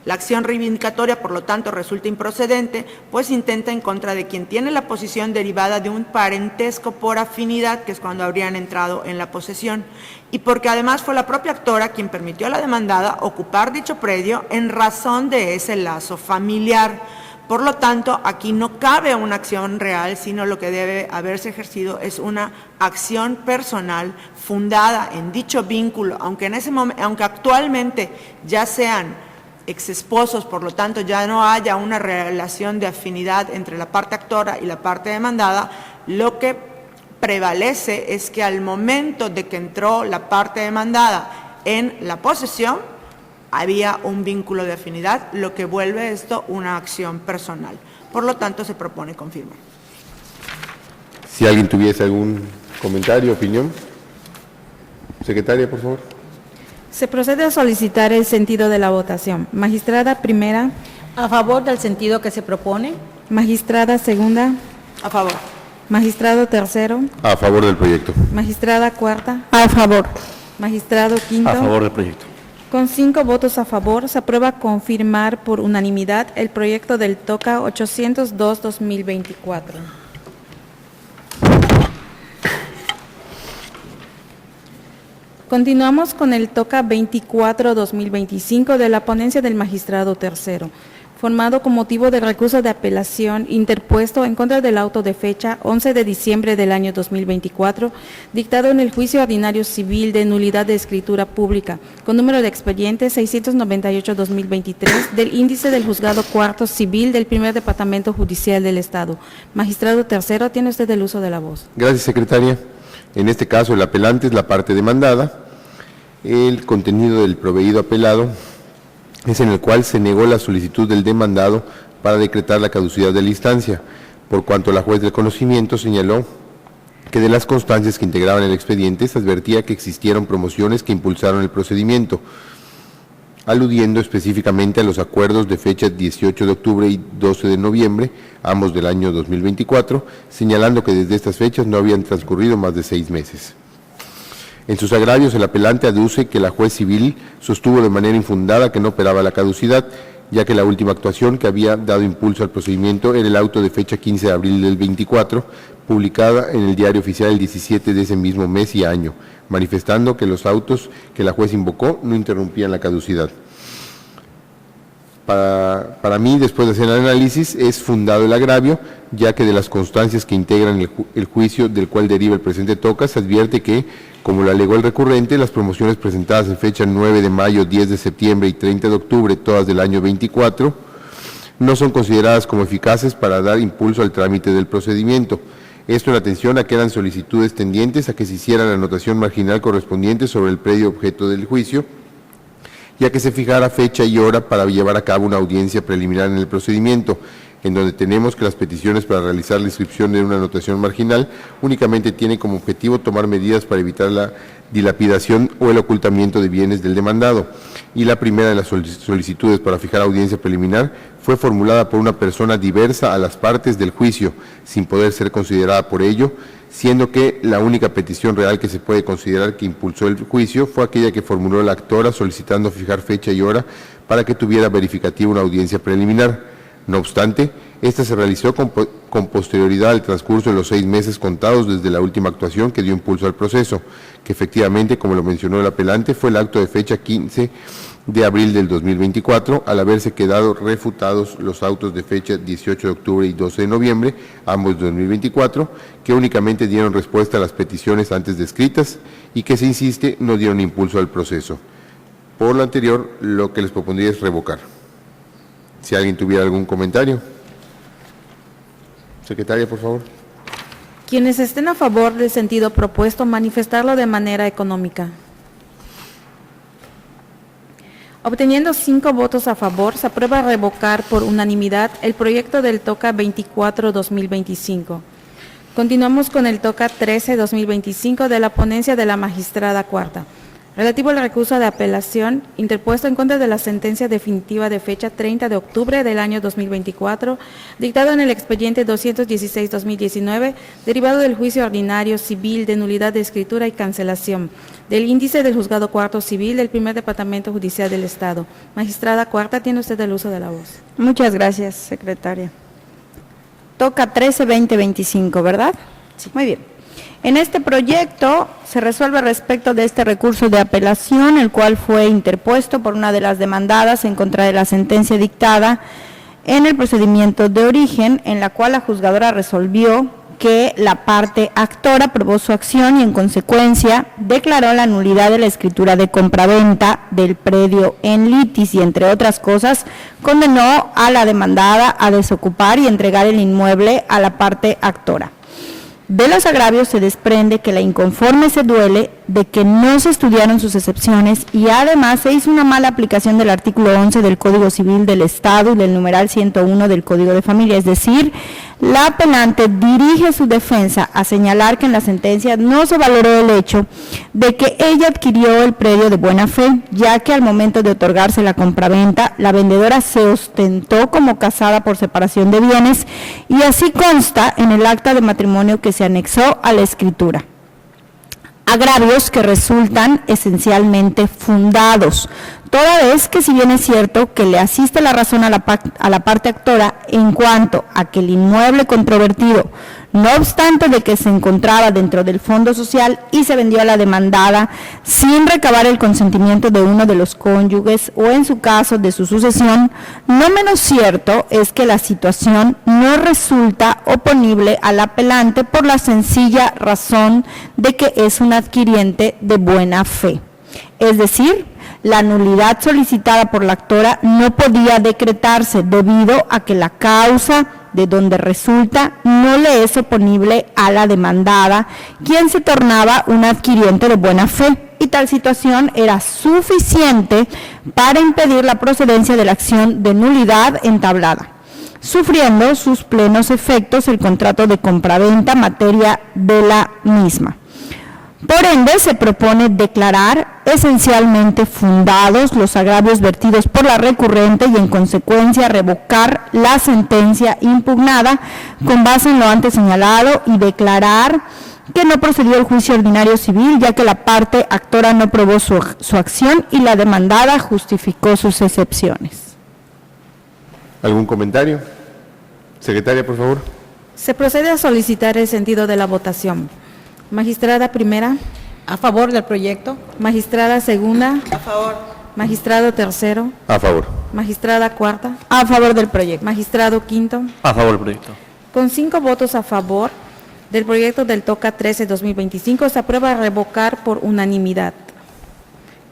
La acción reivindicatoria, por lo tanto, resulta improcedente, pues intenta en contra de quien tiene la posición derivada de un parentesco por afinidad, que es cuando habrían entrado en la posesión, y porque además fue la propia actora quien permitió a la demandada ocupar dicho predio en razón de ese lazo familiar. Por lo tanto, aquí no cabe una acción real, sino lo que debe haberse ejercido es una acción personal fundada en dicho vínculo, aunque actualmente ya sean exesposos, por lo tanto ya no haya una relación de afinidad entre la parte actora y la parte demandada. Lo que prevalece es que al momento de que entró la parte demandada en la posesión, había un vínculo de afinidad, lo que vuelve esto una acción personal. Por lo tanto, se propone confirmar. Si alguien tuviese algún comentario, opinión. Secretaria, por favor. Se procede a solicitar el sentido de la votación. Magistrada primera. A favor del sentido que se propone. Magistrada segunda. A favor. Magistrado tercero. A favor del proyecto. Magistrada cuarta. A favor. Magistrado quinto. A favor del proyecto. Con 5 votos a favor, se aprueba confirmar por unanimidad el proyecto del TOCA 802-2024. Continuamos con el TOCA 24-2025 de la ponencia del magistrado tercero, formado con motivo del recurso de apelación interpuesto en contra del auto de fecha 11 de diciembre del año 2024, dictado en el juicio ordinario civil de nulidad de escritura pública, con número de expediente 698-2023 del índice del juzgado cuarto civil del primer departamento judicial del Estado. Magistrado tercero, tiene usted el uso de la voz. Gracias, secretaria. En este caso, el apelante es la parte demandada. El contenido del proveído apelado es en el cual se negó la solicitud del demandado para decretar la caducidad de la instancia, por cuanto la juez del conocimiento señaló que de las constancias que integraban el expediente se advertía que existieron promociones que impulsaron el procedimiento, aludiendo específicamente a los acuerdos de fecha 18 de octubre y 12 de noviembre, ambos del año 2024, señalando que desde estas fechas no habían transcurrido más de 6 meses. En sus agravios, el apelante aduce que la juez civil sostuvo de manera infundada que no operaba la caducidad, ya que la última actuación que había dado impulso al procedimiento era el auto de fecha 15 de abril del 24, publicada en el Diario Oficial el 17 de ese mismo mes y año, manifestando que los autos que la juez invocó no interrumpían la caducidad. Para mí, después de hacer el análisis, es fundado el agravio, ya que de las constancias que integran el juicio del cual deriva el presente TOCA, se advierte que, como lo alegó el recurrente, las promociones presentadas en fecha 9 de mayo, 10 de septiembre y 30 de octubre, todas del año 24, no son consideradas como eficaces para dar impulso al trámite del procedimiento. Esto en atención a que eran solicitudes tendientes a que se hiciera la anotación marginal correspondiente sobre el predio objeto del juicio, ya que se fijara fecha y hora para llevar a cabo una audiencia preliminar en el procedimiento. en donde tenemos que las peticiones para realizar la inscripción de una anotación marginal únicamente tienen como objetivo tomar medidas para evitar la dilapidación o el ocultamiento de bienes del demandado. Y la primera de las solicitudes para fijar audiencia preliminar fue formulada por una persona diversa a las partes del juicio, sin poder ser considerada por ello, siendo que la única petición real que se puede considerar que impulsó el juicio fue aquella que formuló la actora solicitando fijar fecha y hora para que tuviera verificativa una audiencia preliminar. No obstante, esta se realizó con posterioridad al transcurso de los 6 meses contados desde la última actuación que dio impulso al proceso, que efectivamente, como lo mencionó el apelante, fue el acto de fecha 15 de abril del 2024, al haberse quedado refutados los autos de fecha 18 de octubre y 12 de noviembre, ambos de 2024, que únicamente dieron respuesta a las peticiones antes descritas y que, se insiste, no dieron impulso al proceso. Por lo anterior, lo que les propondría es revocar. Si alguien tuviera algún comentario. Secretaria, por favor. Quienes estén a favor del sentido propuesto, manifestarlo de manera económica. Obteniendo 5 votos a favor, se aprueba revocar por unanimidad el proyecto del TOCA 24-2025. Continuamos con el TOCA 13-2025 de la ponencia de la magistrada cuarta, relativo al recurso de apelación interpuesto en contra de la sentencia definitiva de fecha 30 de octubre del año 2024, dictado en el expediente 216-2019, derivado del juicio ordinario civil de nulidad de escritura y cancelación, del índice del Juzgado Cuarto Civil del Primer Departamento Judicial del Estado. Magistrada cuarta, tiene usted el uso de la voz. Muchas gracias, secretaria. Toca 13-2025, ¿verdad? Sí. Muy bien. En este proyecto se resuelve respecto de este recurso de apelación, el cual fue interpuesto por una de las demandadas en contra de la sentencia dictada en el procedimiento de origen, en la cual la juzgadora resolvió que la parte actora aprobó su acción y en consecuencia declaró la nulidad de la escritura de compraventa del predio en litis y, entre otras cosas, condenó a la demandada a desocupar y entregar el inmueble a la parte actora. De los agravios se desprende que la inconforme se duele de que no se estudiaron sus excepciones y además se hizo una mala aplicación del artículo 11 del Código Civil del Estado y del numeral 101 del Código de Familia, es decir, la apelante dirige su defensa a señalar que en la sentencia no se valoró el hecho de que ella adquirió el predio de buena fe, ya que al momento de otorgarse la compraventa, la vendedora se ostentó como casada por separación de bienes y así consta en el acta de matrimonio que se anexó a la escritura. Agravios que resultan esencialmente fundados, toda vez que, si bien es cierto que le asiste la razón a la parte actora en cuanto a que el inmueble controvertido, no obstante de que se encontraba dentro del fondo social y se vendió a la demandada sin recabar el consentimiento de uno de los cónyuges o en su caso de su sucesión, no menos cierto es que la situación no resulta oponible al apelante por la sencilla razón de que es un adquiriente de buena fe. Es decir, la nulidad solicitada por la actora no podía decretarse debido a que la causa de donde resulta no le es oponible a la demandada, quien se tornaba un adquiriente de buena fe, y tal situación era suficiente para impedir la procedencia de la acción de nulidad entablada, sufriendo sus plenos efectos el contrato de compraventa materia de la misma. Por ende, se propone declarar esencialmente fundados los agravios vertidos por la recurrente y, en consecuencia, revocar la sentencia impugnada con base en lo antes señalado y declarar que no procedió el juicio ordinario civil, ya que la parte actora no probó su acción y la demandada justificó sus excepciones. ¿Algún comentario? Secretaria, por favor. Se procede a solicitar el sentido de la votación. Magistrada primera. ¿A favor del proyecto? Magistrada segunda. A favor. Magistrado tercero. A favor. Magistrada cuarta. A favor del proyecto. Magistrado quinto. A favor del proyecto. Con 5 votos a favor del proyecto del TOCA 13-2025 se aprueba revocar por unanimidad.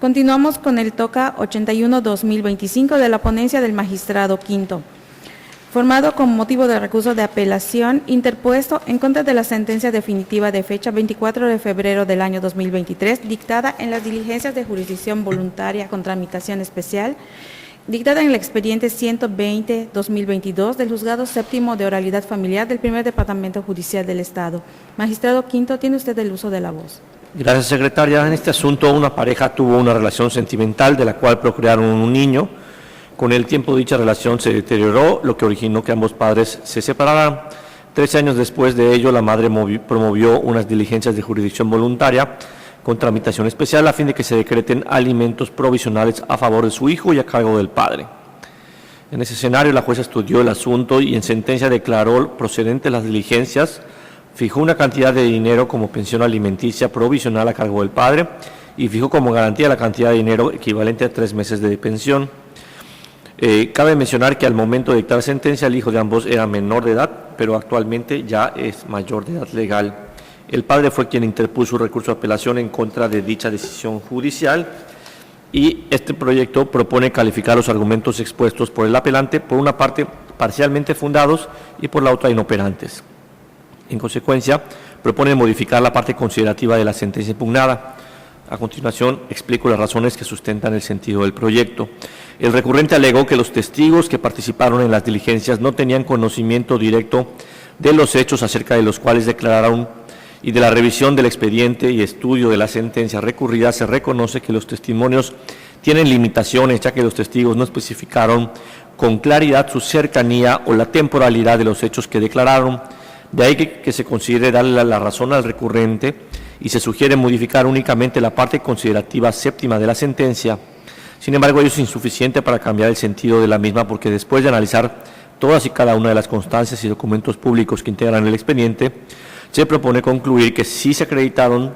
Continuamos con el TOCA 81-2025 de la ponencia del magistrado quinto, formado con motivo de recurso de apelación interpuesto en contra de la sentencia definitiva de fecha 24 de febrero del año 2023, dictada en las diligencias de jurisdicción voluntaria con tramitación especial, dictada en el expediente 120-2022 del Juzgado Séptimo de Oralidad Familiar del Primer Departamento Judicial del Estado. Magistrado Quinto, tiene usted el uso de la voz. Gracias, secretaria. En este asunto, una pareja tuvo una relación sentimental de la cual procrearon un niño. Con el tiempo, dicha relación se deterioró, lo que originó que ambos padres se separaran. 13 años después de ello, la madre promovió unas diligencias de jurisdicción voluntaria con tramitación especial a fin de que se decreten alimentos provisionales a favor de su hijo y a cargo del padre. En ese escenario, la jueza estudió el asunto y en sentencia declaró procedentes las diligencias, fijó una cantidad de dinero como pensión alimenticia provisional a cargo del padre y fijó como garantía la cantidad de dinero equivalente a 3 meses de pensión. Cabe mencionar que al momento de dictar sentencia el hijo de ambos era menor de edad, pero actualmente ya es mayor de edad legal. El padre fue quien interpuso recurso de apelación en contra de dicha decisión judicial y este proyecto propone calificar los argumentos expuestos por el apelante, por una parte parcialmente fundados y por la otra inoperantes. En consecuencia, propone modificar la parte considerativa de la sentencia impugnada. A continuación, explico las razones que sustentan el sentido del proyecto. El recurrente alegó que los testigos que participaron en las diligencias no tenían conocimiento directo de los hechos acerca de los cuales declararon y de la revisión del expediente y estudio de la sentencia recurrida se reconoce que los testimonios tienen limitaciones, ya que los testigos no especificaron con claridad su cercanía o la temporalidad de los hechos que declararon. De ahí que se considere darle la razón al recurrente y se sugiere modificar únicamente la parte considerativa séptima de la sentencia. Sin embargo, ello es insuficiente para cambiar el sentido de la misma porque después de analizar todas y cada una de las constancias y documentos públicos que integran el expediente, se propone concluir que sí se acreditaron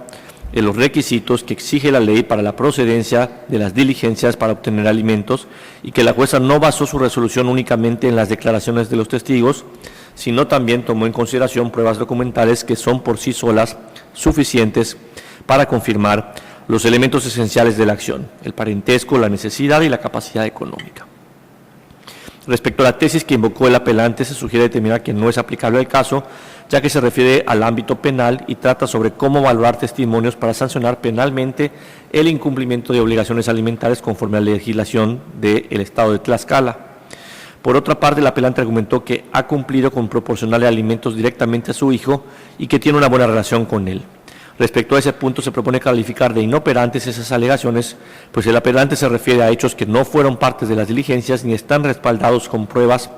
los requisitos que exige la ley para la procedencia de las diligencias para obtener alimentos y que la jueza no basó su resolución únicamente en las declaraciones de los testigos, sino también tomó en consideración pruebas documentales que son por sí solas suficientes para confirmar los elementos esenciales de la acción, el parentesco, la necesidad y la capacidad económica. Respecto a la tesis que invocó el apelante, se sugiere determinar que no es aplicable al caso, ya que se refiere al ámbito penal y trata sobre cómo valorar testimonios para sancionar penalmente el incumplimiento de obligaciones alimentarias conforme a la legislación del Estado de Tlaxcala. Por otra parte, el apelante argumentó que ha cumplido con proporcionarle alimentos directamente a su hijo y que tiene una buena relación con él. Respecto a ese punto, se propone calificar de inoperantes esas alegaciones, pues el apelante se refiere a hechos que no fueron partes de las diligencias ni están respaldados con pruebas,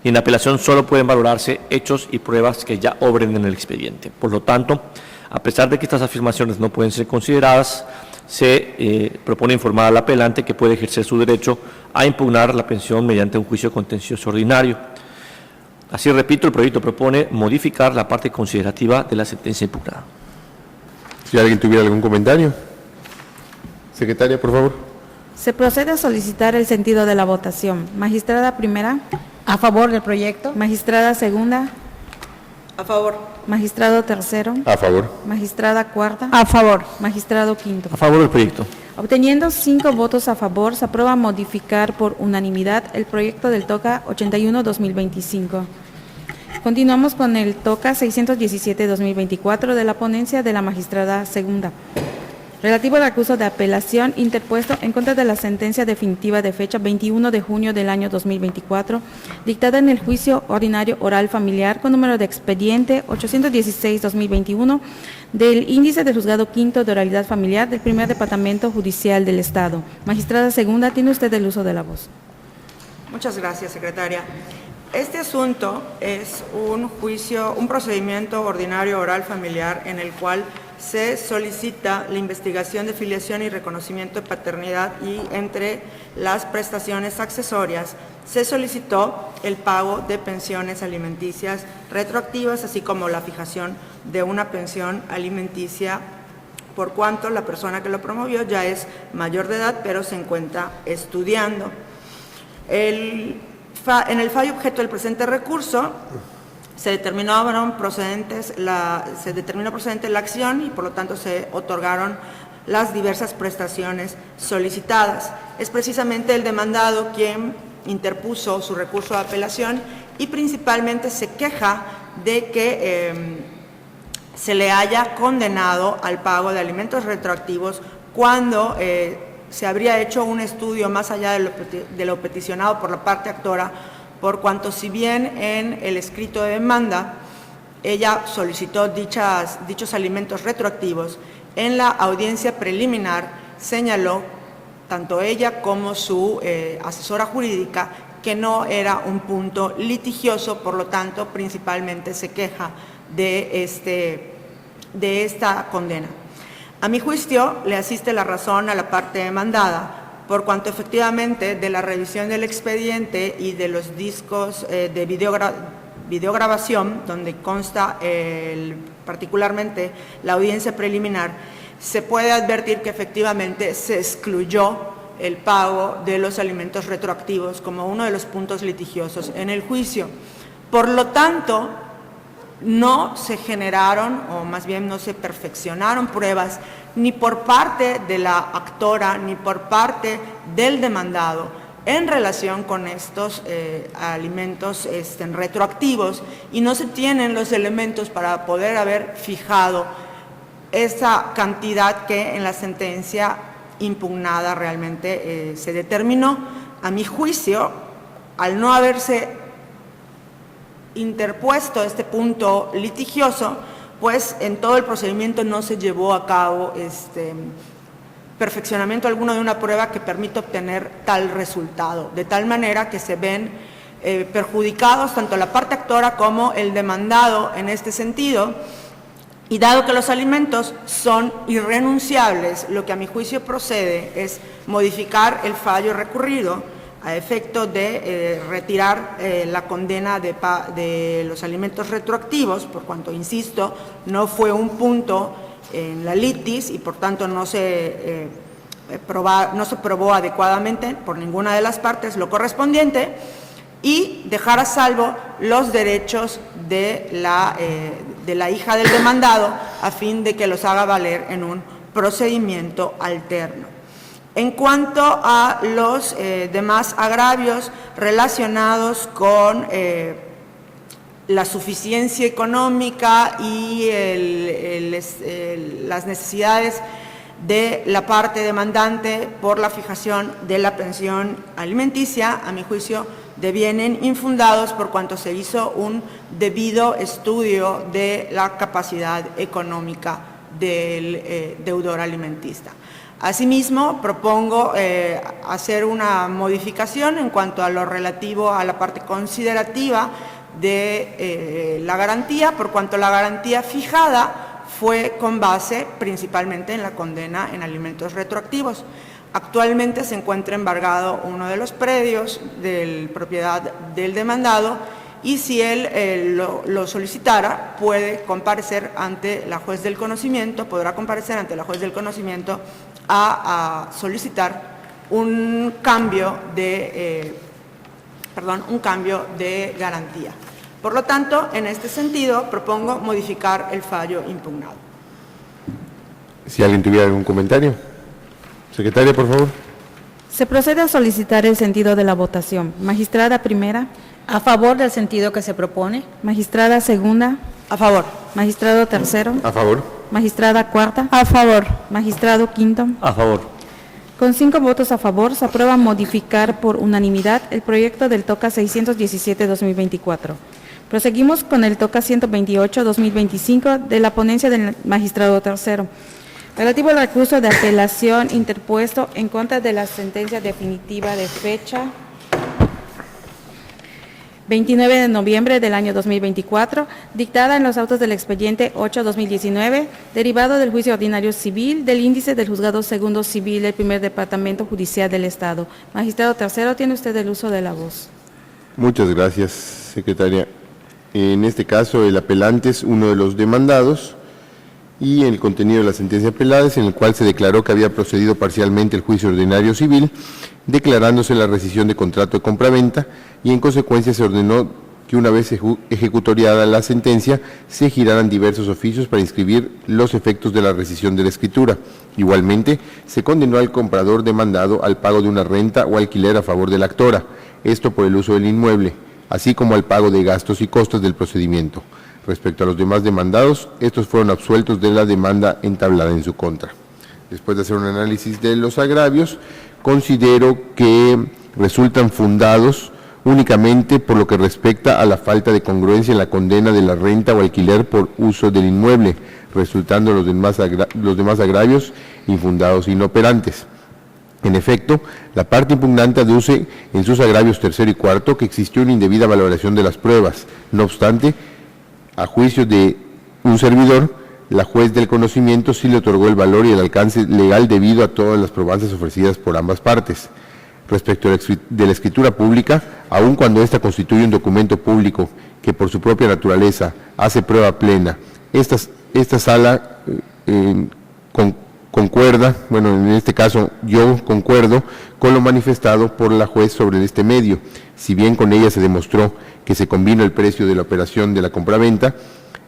y en apelación solo pueden valorarse hechos y pruebas que ya obren en el expediente. Por lo tanto, a pesar de que estas afirmaciones no pueden ser consideradas, se propone informar al apelante que puede ejercer su derecho a impugnar la pensión mediante un juicio contencioso ordinario. Así, repito, el proyecto propone modificar la parte considerativa de la sentencia impugnada. Si alguien tuviera algún comentario. Secretaria, por favor. Se procede a solicitar el sentido de la votación. Magistrada primera, A favor del proyecto. magistrada segunda, A favor. magistrado tercero, A favor. magistrada cuarta, A favor. magistrado quinto. A favor del proyecto. Obteniendo 5 votos a favor, se aprueba modificar por unanimidad el proyecto del TOCA 81-2025. Continuamos con el TOCA 617-2024 de la ponencia de la magistrada segunda, relativo al recurso de apelación interpuesto en contra de la sentencia definitiva de fecha 21 de junio del año 2024, dictada en el juicio ordinario oral familiar con número de expediente 816-2021 del índice del Juzgado Quinto de Oralidad Familiar del Primer Departamento Judicial del Estado. Magistrada segunda, tiene usted el uso de la voz. Muchas gracias, secretaria. Este asunto es un procedimiento ordinario oral familiar en el cual se solicita la investigación de filiación y reconocimiento de paternidad y entre las prestaciones accesorias se solicitó el pago de pensiones alimenticias retroactivas, así como la fijación de una pensión alimenticia por cuanto la persona que lo promovió ya es mayor de edad, pero se encuentra estudiando. En el fallo objeto del presente recurso se determinó procedente la acción y por lo tanto se otorgaron las diversas prestaciones solicitadas. Es precisamente el demandado quien interpuso su recurso de apelación y principalmente se queja de que se le haya condenado al pago de alimentos retroactivos cuando se habría hecho un estudio más allá de lo peticionado por la parte actora, por cuanto si bien en el escrito de demanda ella solicitó dichos alimentos retroactivos, en la audiencia preliminar señaló, tanto ella como su asesora jurídica, que no era un punto litigioso, por lo tanto, principalmente se queja de esta condena. A mi juicio, le asiste la razón a la parte demandada, por cuanto efectivamente de la revisión del expediente y de los discos de videograbación, donde consta particularmente la audiencia preliminar, se puede advertir que efectivamente se excluyó el pago de los alimentos retroactivos como uno de los puntos litigiosos en el juicio. Por lo tanto, no se generaron, o más bien no se perfeccionaron pruebas ni por parte de la actora ni por parte del demandado en relación con estos alimentos retroactivos, y no se tienen los elementos para poder haber fijado esa cantidad que en la sentencia impugnada realmente se determinó. A mi juicio, al no haberse interpuesto este punto litigioso, pues en todo el procedimiento no se llevó a cabo perfeccionamiento alguno de una prueba que permita obtener tal resultado, de tal manera que se ven perjudicados tanto la parte actora como el demandado en este sentido. Y dado que los alimentos son irrenunciables, lo que a mi juicio procede es modificar el fallo recurrido a efecto de retirar la condena de los alimentos retroactivos, por cuanto, insisto, no fue un punto en la litis y por tanto no se probó adecuadamente por ninguna de las partes lo correspondiente, y dejar a salvo los derechos de la hija del demandado a fin de que los haga valer en un procedimiento alterno. En cuanto a los demás agravios relacionados con la suficiencia económica y las necesidades de la parte demandante por la fijación de la pensión alimenticia, a mi juicio devienen infundados por cuanto se hizo un debido estudio de la capacidad económica del deudor alimentista. Asimismo, propongo hacer una modificación en cuanto a lo relativo a la parte considerativa de la garantía, por cuanto la garantía fijada fue con base principalmente en la condena en alimentos retroactivos. Actualmente se encuentra embargado uno de los predios de propiedad del demandado, y si él lo solicitara, puede comparecer ante la juez del conocimiento, podrá comparecer ante la juez del conocimiento a solicitar un cambio de garantía. Por lo tanto, en este sentido, propongo modificar el fallo impugnado. Si alguien tuviera algún comentario. Secretaria, por favor. Se procede a solicitar el sentido de la votación. Magistrada primera. A favor del sentido que se propone. Magistrada segunda. A favor. Magistrado tercero. A favor. Magistrada cuarta. A favor. Magistrado quinto. A favor. Con 5 votos a favor, se aprueba modificar por unanimidad el proyecto del TOCA 617-2024. Proseguimos con el TOCA 128-2025 de la ponencia del magistrado tercero, relativo al recurso de apelación interpuesto en contra de la sentencia definitiva de fecha 29 de noviembre del año 2024, dictada en los autos del expediente 8-2019, derivado del juicio ordinario civil del índice del Juzgado Segundo Civil del Primer Departamento Judicial del Estado. Magistrado tercero, tiene usted el uso de la voz. Muchas gracias, secretaria. En este caso, el apelante es uno de los demandados, y el contenido de la sentencia apelada es en el cual se declaró que había procedido parcialmente el juicio ordinario civil, declarándose la rescisión de contrato de compraventa, y en consecuencia se ordenó que una vez ejecutoriada la sentencia, se giraran diversos oficios para inscribir los efectos de la rescisión de la escritura. Igualmente, se condenó al comprador demandado al pago de una renta o alquiler a favor de la actora, esto por el uso del inmueble, así como al pago de gastos y costos del procedimiento. Respecto a los demás demandados, estos fueron absueltos de la demanda entablada en su contra. después de hacer un análisis de los agravios, considero que resultan fundados únicamente por lo que respecta a la falta de congruencia en la condena de la renta o alquiler por uso del inmueble, resultando los demás agravios infundados e inoperantes. En efecto, la parte impugnante aduce en sus agravios tercero y cuarto que existió una indebida valoración de las pruebas. No obstante, a juicio de un servidor, la juez del conocimiento sí le otorgó el valor y el alcance legal debido a todas las probanzas ofrecidas por ambas partes. Respecto de la escritura pública, aun cuando ésta constituye un documento público que por su propia naturaleza hace prueba plena, esta sala concuerda, bueno, en este caso yo concuerdo con lo manifestado por la juez sobre este medio. Si bien con ella se demostró que se combina el precio de la operación de la compraventa,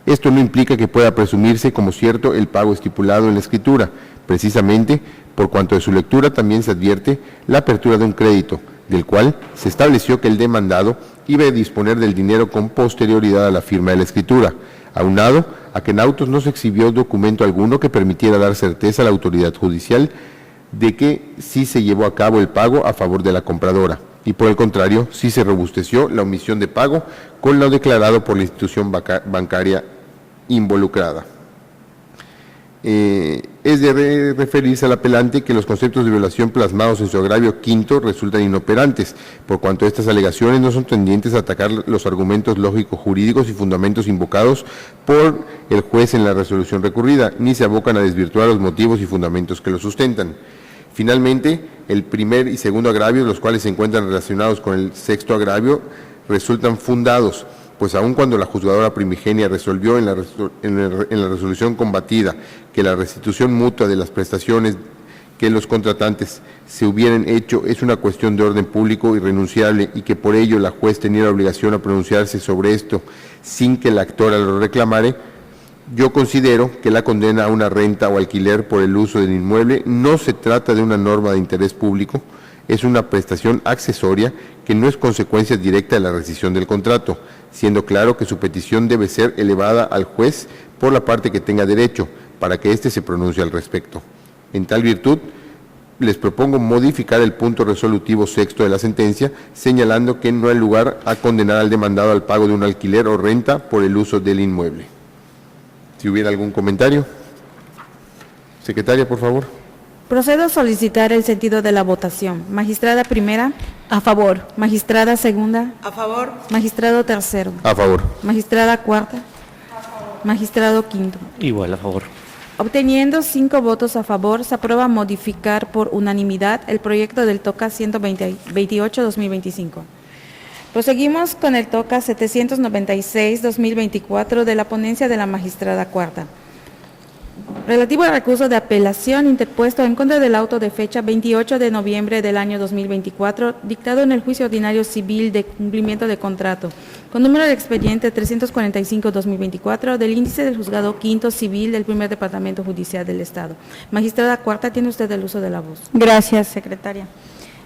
esto no implica que pueda presumirse como cierto el pago estipulado en la escritura, precisamente por cuanto de su lectura también se advierte la apertura de un crédito, del cual se estableció que el demandado iba a disponer del dinero con posterioridad a la firma de la escritura, aunado a que en autos no se exhibió documento alguno que permitiera dar certeza a la autoridad judicial de que sí se llevó a cabo el pago a favor de la compradora, y por el contrario, sí se robusteció la omisión de pago con lo declarado por la institución bancaria involucrada. Es de referirse al apelante que los conceptos de violación plasmados en su agravio quinto resultan inoperantes, por cuanto estas alegaciones no son tendientes a atacar los argumentos lógicos jurídicos y fundamentos invocados por el juez en la resolución recurrida, ni se abocan a desvirtuar los motivos y fundamentos que lo sustentan. Finalmente, el primer y segundo agravio, los cuales se encuentran relacionados con el sexto agravio, resultan fundados, pues aun cuando la juzgadora primigenia resolvió en la resolución combatida que la restitución mutua de las prestaciones que los contratantes se hubieran hecho es una cuestión de orden público irrenunciable y que por ello la juez tenía la obligación a pronunciarse sobre esto sin que la actora lo reclamare, yo considero que la condena a una renta o alquiler por el uso del inmueble no se trata de una norma de interés público, es una prestación accesoria que no es consecuencia directa de la rescisión del contrato, siendo claro que su petición debe ser elevada al juez por la parte que tenga derecho, para que éste se pronuncie al respecto. En tal virtud, les propongo modificar el punto resolutivo sexto de la sentencia, señalando que no hay lugar a condenar al demandado al pago de un alquiler o renta por el uso del inmueble. Si hubiera algún comentario. Secretaria, por favor. Procedo a solicitar el sentido de la votación. Magistrada primera. A favor. Magistrada segunda. A favor. Magistrado tercero. A favor. Magistrada cuarta. A favor. Magistrado quinto. Igual, a favor. Obteniendo 5 votos a favor, se aprueba modificar por unanimidad el proyecto del TOCA 128-2025. Proseguimos con el TOCA 796-2024 de la ponencia de la magistrada cuarta. Relativo al recurso de apelación interpuesto en contra del auto de fecha 28 de noviembre del año 2024, dictado en el juicio ordinario civil de cumplimiento de contrato, con número de expediente 345-2024 del índice del juzgado quinto civil del primer departamento judicial del Estado. Magistrada cuarta, tiene usted el uso de la voz. Gracias, secretaria.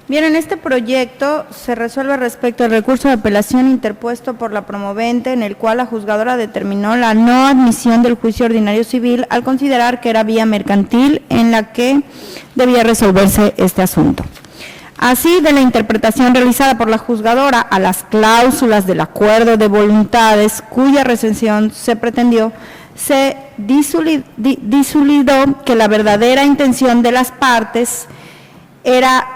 Bien, en este proyecto se resuelve respecto al recurso de apelación interpuesto por la promovente, en el cual la juzgadora determinó la no admisión del juicio ordinario civil al considerar que era vía mercantil en la que debía resolverse este asunto. Así, de la interpretación realizada por la juzgadora a las cláusulas del acuerdo de voluntades cuya recensión se pretendió, se disolidó que la verdadera intención de las partes era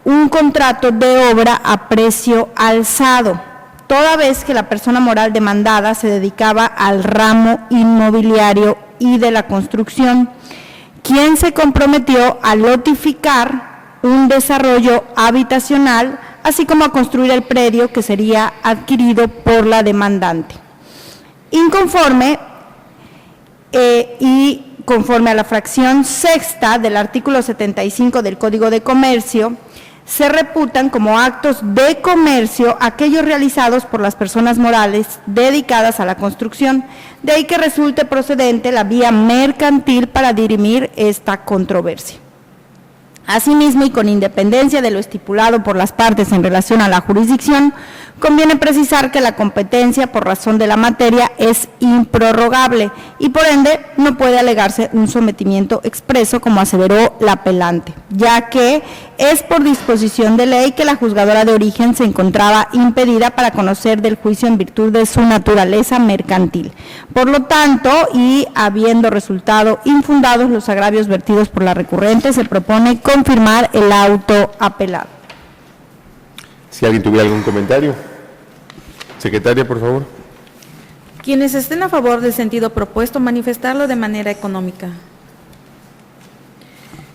un contrato de obra a precio alzado, toda vez que la persona moral demandada se dedicaba al ramo inmobiliario y de la construcción, quien se comprometió a lotificar un desarrollo habitacional, así como a construir el predio que sería adquirido por la demandante. Inconforme y conforme a la fracción sexta del artículo 75 del Código de Comercio, se reputan como actos de comercio aquellos realizados por las personas morales dedicadas a la construcción, de ahí que resulte procedente la vía mercantil para dirimir esta controversia. Asimismo, y con independencia de lo estipulado por las partes en relación a la jurisdicción, Conviene precisar que la competencia por razón de la materia es improrrogable y por ende no puede alegarse un sometimiento expreso como aseveró la apelante, ya que es por disposición de ley que la juzgadora de origen se encontraba impedida para conocer del juicio en virtud de su naturaleza mercantil. Por lo tanto, y habiendo resultado infundados los agravios vertidos por la recurrente, se propone confirmar el auto apelado. Si alguien tuviera algún comentario. Secretaria, por favor. Quienes estén a favor del sentido propuesto, manifestarlo de manera económica.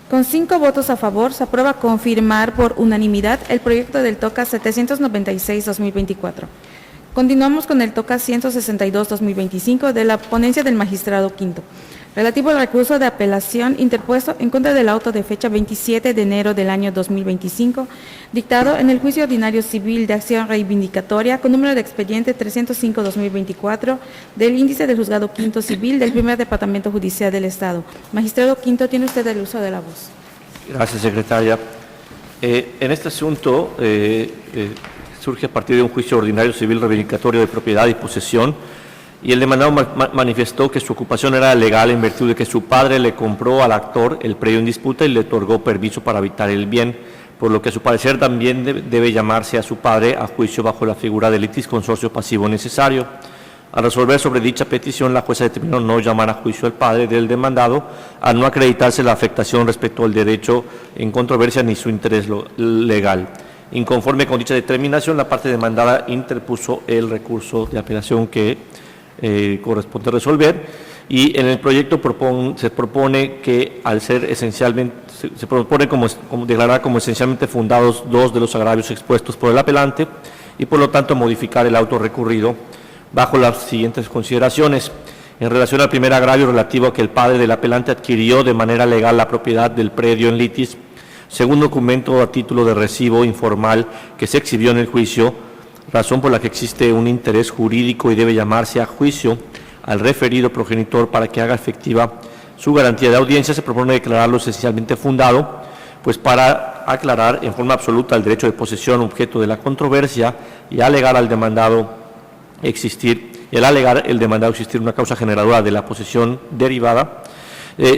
Con 5 votos a favor, se aprueba confirmar por unanimidad el proyecto del TOCA 796-2024. Continuamos con el TOCA 162-2025 de la ponencia del magistrado quinto, relativo al recurso de apelación interpuesto en contra del auto de fecha 27 de enero del año 2025, dictado en el juicio ordinario civil de acción reivindicatoria con número de expediente 305-2024 del índice del juzgado quinto civil del primer departamento judicial del Estado. Magistrado quinto, tiene usted el uso de la voz. Gracias, secretaria. En este asunto surge a partir de un juicio ordinario civil reivindicatorio de propiedad y posesión, y el demandado manifestó que su ocupación era legal en virtud de que su padre le compró al actor el predio en disputa y le otorgó permiso para habitar el bien, por lo que a su parecer también debe llamarse a su padre a juicio bajo la figura de litis consorcio pasivo necesario. Al resolver sobre dicha petición, la jueza determinó no llamar a juicio al padre del demandado, al no acreditarse la afectación respecto al derecho en controversia ni su interés legal. Inconforme con dicha determinación, la parte demandada interpuso el recurso de apelación que corresponde resolver, y en el proyecto se propone que al ser esencialmente, se propone como declarar como esencialmente fundados 2 de los agravios expuestos por el apelante y por lo tanto modificar el auto recurrido bajo las siguientes consideraciones. En relación al primer agravio relativo a que el padre del apelante adquirió de manera legal la propiedad del predio en litis, según documento a título de recibo informal que se exhibió en el juicio, razón por la que existe un interés jurídico y debe llamarse a juicio al referido progenitor para que haga efectiva su garantía de audiencia, se propone declararlo esencialmente fundado, pues para aclarar en forma absoluta el derecho de posesión objeto de la controversia y alegar el demandado existir una causa generadora de la posesión derivada,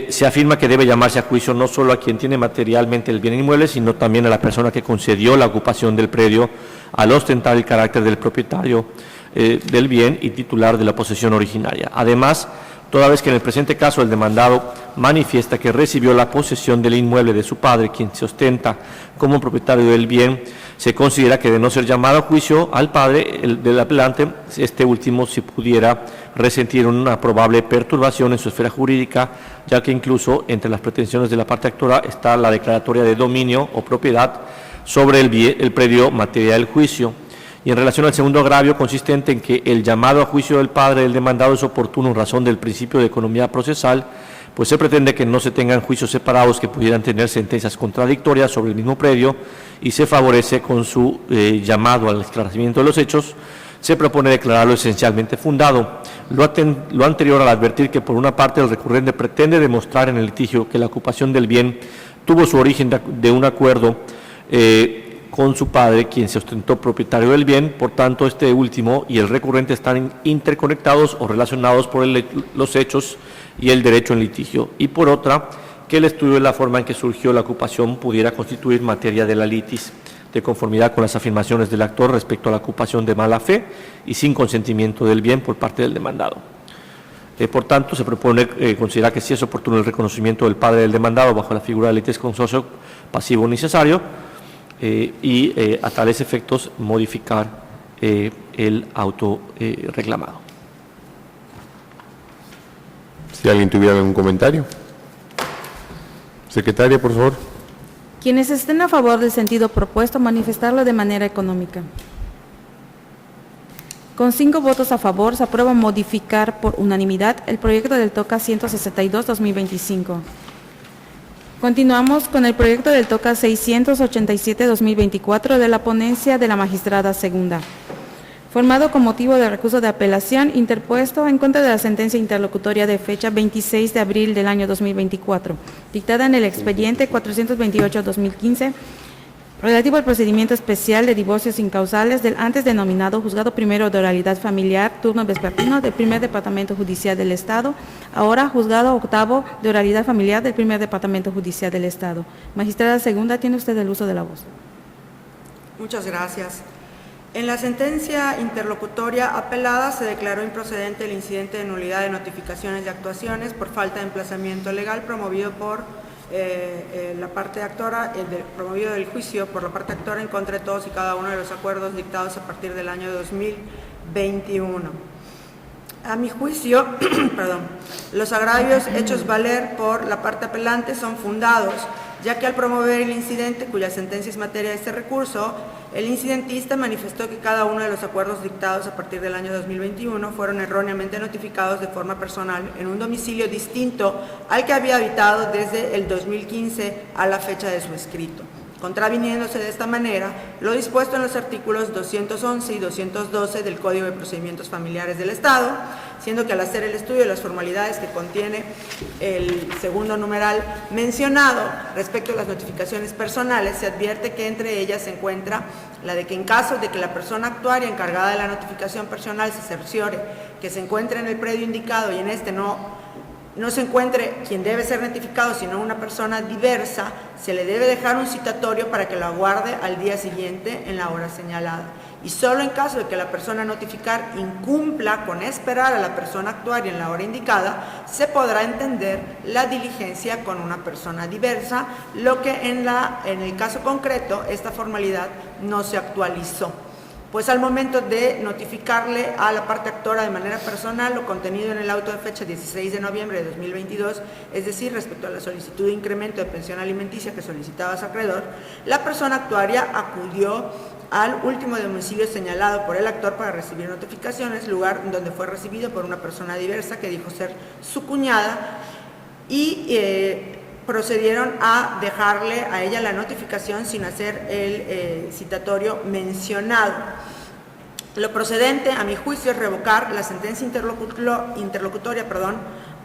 se afirma que debe llamarse a juicio no solo a quien tiene materialmente el bien inmueble, sino también a la persona que concedió la ocupación del predio al ostentar el carácter del propietario del bien y titular de la posesión originaria. Además, toda vez que en el presente caso el demandado manifiesta que recibió la posesión del inmueble de su padre, quien se ostenta como propietario del bien, se considera que de no ser llamado a juicio al padre del apelante, este último si pudiera resentir una probable perturbación en su esfera jurídica, ya que incluso entre las pretensiones de la parte actora está la declaratoria de dominio o propiedad sobre el predio materia del juicio. Y en relación al segundo agravio, consistente en que el llamado a juicio del padre del demandado es oportuno en razón del principio de economía procesal, pues se pretende que no se tengan juicios separados que pudieran tener sentencias contradictorias sobre el mismo predio, y se favorece con su llamado al esclarecimiento de los hechos, se propone declararlo esencialmente fundado. Lo anterior al advertir que por una parte el recurrente pretende demostrar en el litigio que la ocupación del bien tuvo su origen de un acuerdo con su padre, quien se ostentó propietario del bien, por tanto este último y el recurrente están interconectados o relacionados por los hechos y el derecho en litigio, y por otra, que el estudio de la forma en que surgió la ocupación pudiera constituir materia de la litis, de conformidad con las afirmaciones del actor respecto a la ocupación de mala fe y sin consentimiento del bien por parte del demandado. Por tanto, se propone considerar que sí es oportuno el reconocimiento del padre del demandado bajo la figura de litis consorcio pasivo necesario, y a tales efectos modificar el auto reclamado. Si alguien tuviera algún comentario. Secretaria, por favor. Quienes estén a favor del sentido propuesto, manifestarlo de manera económica. Con 5 votos a favor, se aprueba modificar por unanimidad el proyecto del TOCA 162-2025. Continuamos con el proyecto del TOCA 687-2024 de la ponencia de la magistrada segunda, formado con motivo del recurso de apelación interpuesto en contra de la sentencia interlocutoria de fecha 26 de abril del año 2024, dictada en el expediente 428-2015, relativo al procedimiento especial de divorcios incausales del antes denominado Juzgado Primero de Oralidad Familiar, turno vespertino del Primer Departamento Judicial del Estado, ahora Juzgado Octavo de Oralidad Familiar del Primer Departamento Judicial del Estado. Magistrada segunda, tiene usted el uso de la voz. Muchas gracias. En la sentencia interlocutoria apelada se declaró improcedente el incidente de nulidad de notificaciones de actuaciones por falta de emplazamiento legal promovido por la parte actora, promovido del juicio por la parte actora en contra de todos y cada uno de los acuerdos dictados a partir del año 2021. A mi juicio, los agravios hechos valer por la parte apelante son fundados, ya que al promover el incidente, cuya sentencia es materia de este recurso, el incidentista manifestó que cada uno de los acuerdos dictados a partir del año 2021 fueron erróneamente notificados de forma personal en un domicilio distinto al que había habitado desde el 2015 a la fecha de su escrito, contraviniéndose de esta manera lo dispuesto en los artículos 211 y 212 del Código de Procedimientos Familiares del Estado, siendo que al hacer el estudio de las formalidades que contiene el segundo numeral mencionado respecto a las notificaciones personales, se advierte que entre ellas se encuentra la de que en caso de que la persona actuaria encargada de la notificación personal se cerciore que se encuentra en el predio indicado y en este no se encuentre quien debe ser notificado, sino una persona diversa, se le debe dejar un citatorio para que lo aguarde al día siguiente en la hora señalada. Y solo en caso de que la persona a notificar incumpla con esperar a la persona actuaria en la hora indicada, se podrá entender la diligencia con una persona diversa, lo que en el caso concreto esta formalidad no se actualizó. Pues al momento de notificarle a la parte actora de manera personal lo contenido en el auto de fecha 16 de noviembre de 2022, es decir, respecto a la solicitud de incremento de pensión alimenticia que solicitaba su acreedor, la persona actuaria acudió al último domicilio señalado por el actor para recibir notificaciones, lugar donde fue recibido por una persona diversa que dijo ser su cuñada y procedieron a dejarle a ella la notificación sin hacer el citatorio mencionado. Lo procedente, a mi juicio, es revocar la sentencia interlocutoria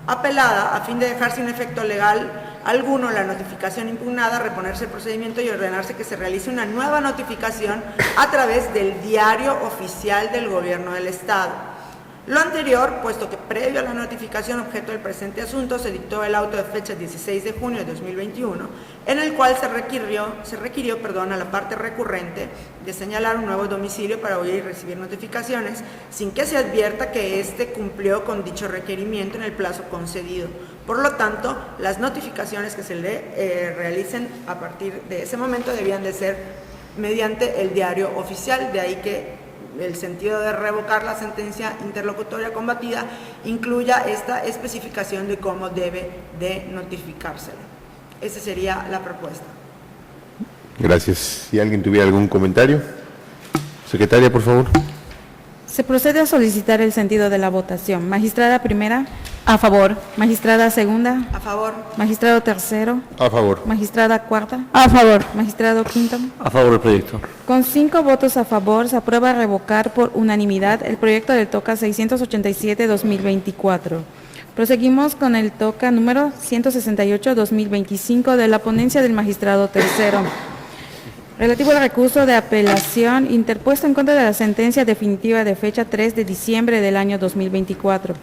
apelada a fin de dejar sin efecto legal alguno la notificación impugnada, reponerse el procedimiento y ordenarse que se realice una nueva notificación a través del diario oficial del Gobierno del Estado. Lo anterior, puesto que previo a la notificación objeto del presente asunto se dictó el auto de fecha 16 de junio de 2021, en el cual se requirió a la parte recurrente de señalar un nuevo domicilio para oír y recibir notificaciones, sin que se advierta que éste cumplió con dicho requerimiento en el plazo concedido. Por lo tanto, las notificaciones que se le realicen a partir de ese momento debían de ser mediante el diario oficial, de ahí que el sentido de revocar la sentencia interlocutoria combatida incluya esta especificación de cómo debe de notificársela. Esa sería la propuesta. Gracias. Si alguien tuviera algún comentario. Secretaria, por favor. Se procede a solicitar el sentido de la votación. Magistrada primera. A favor. Magistrada segunda. A favor. Magistrado tercero. A favor. Magistrada cuarta. A favor. Magistrado quinto. A favor del proyecto. Con 5 votos a favor, se aprueba revocar por unanimidad el proyecto del TOCA 687-2024. Proseguimos con el TOCA número 168-2025 de la ponencia del magistrado tercero, relativo al recurso de apelación interpuesto en contra de la sentencia definitiva de fecha 3 de diciembre del año 2024.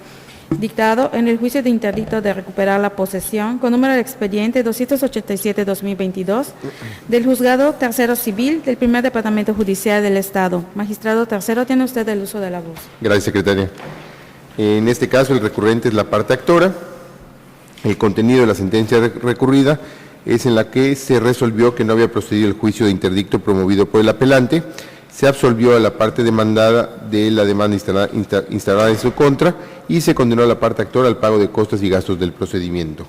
Dictado en el juicio de interdicto de recuperar la posesión con número de expediente 287-2022 del Juzgado Tercero Civil del Primer Departamento Judicial del Estado. Magistrado tercero, tiene usted el uso de la voz. Gracias, secretaria. En este caso, el recurrente es la parte actora. El contenido de la sentencia recurrida es en la que se resolvió que no había procedido el juicio de interdicto promovido por el apelante. Se absolvió a la parte demandada de la demanda instalada en su contra y se condenó a la parte actora al pago de costos y gastos del procedimiento.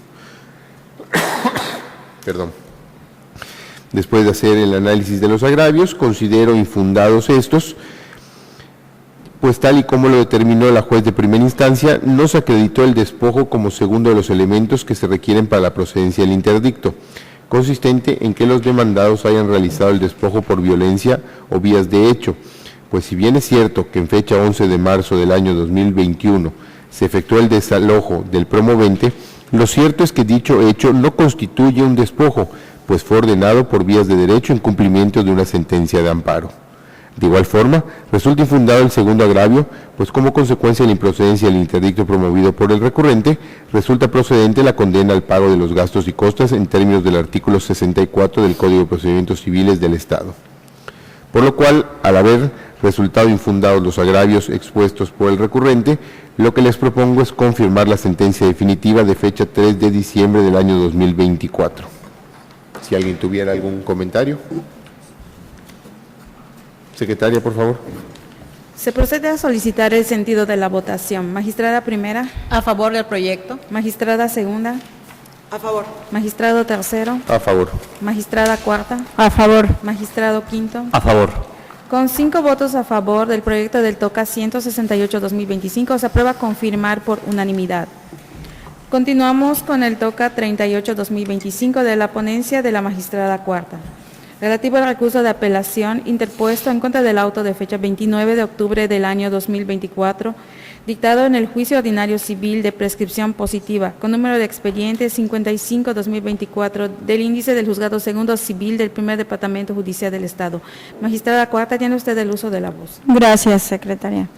Perdón. Después de hacer el análisis de los agravios, considero infundados estos, pues tal y como lo determinó la juez de primera instancia, no se acreditó el despojo como segundo de los elementos que se requieren para la procedencia del interdicto, consistente en que los demandados hayan realizado el despojo por violencia o vías de hecho, pues si bien es cierto que en fecha 11 de marzo del año 2021 se efectuó el desalojo del promovente, lo cierto es que dicho hecho no constituye un despojo, pues fue ordenado por vías de derecho en cumplimiento de una sentencia de amparo. De igual forma, resulta infundado el segundo agravio, pues como consecuencia de la improcedencia del interdicto promovido por el recurrente, resulta procedente la condena al pago de los gastos y costas en términos del artículo 64 del Código de Procedimientos Civiles del Estado. Por lo cual, al haber resultado infundados los agravios expuestos por el recurrente, lo que les propongo es confirmar la sentencia definitiva de fecha 3 de diciembre del año 2024. Si alguien tuviera algún comentario. Secretaria, por favor. Se procede a solicitar el sentido de la votación. Magistrada primera, A favor del proyecto. magistrada segunda, A favor. magistrado tercero, A favor. magistrada cuarta, A favor. magistrado quinto. A favor. Con 5 votos a favor del proyecto del TOCA 168-2025, se aprueba confirmar por unanimidad. Continuamos con el TOCA 38-2025 de la ponencia de la magistrada cuarta, relativo al recurso de apelación interpuesto en contra del auto de fecha 29 de octubre del año 2024, dictado en el juicio ordinario civil de prescripción positiva, con número de expediente 55-2024 del índice del juzgado segundo civil del primer departamento judicial del Estado. Magistrada cuarta, tiene usted el uso de la voz. Gracias, secretaria.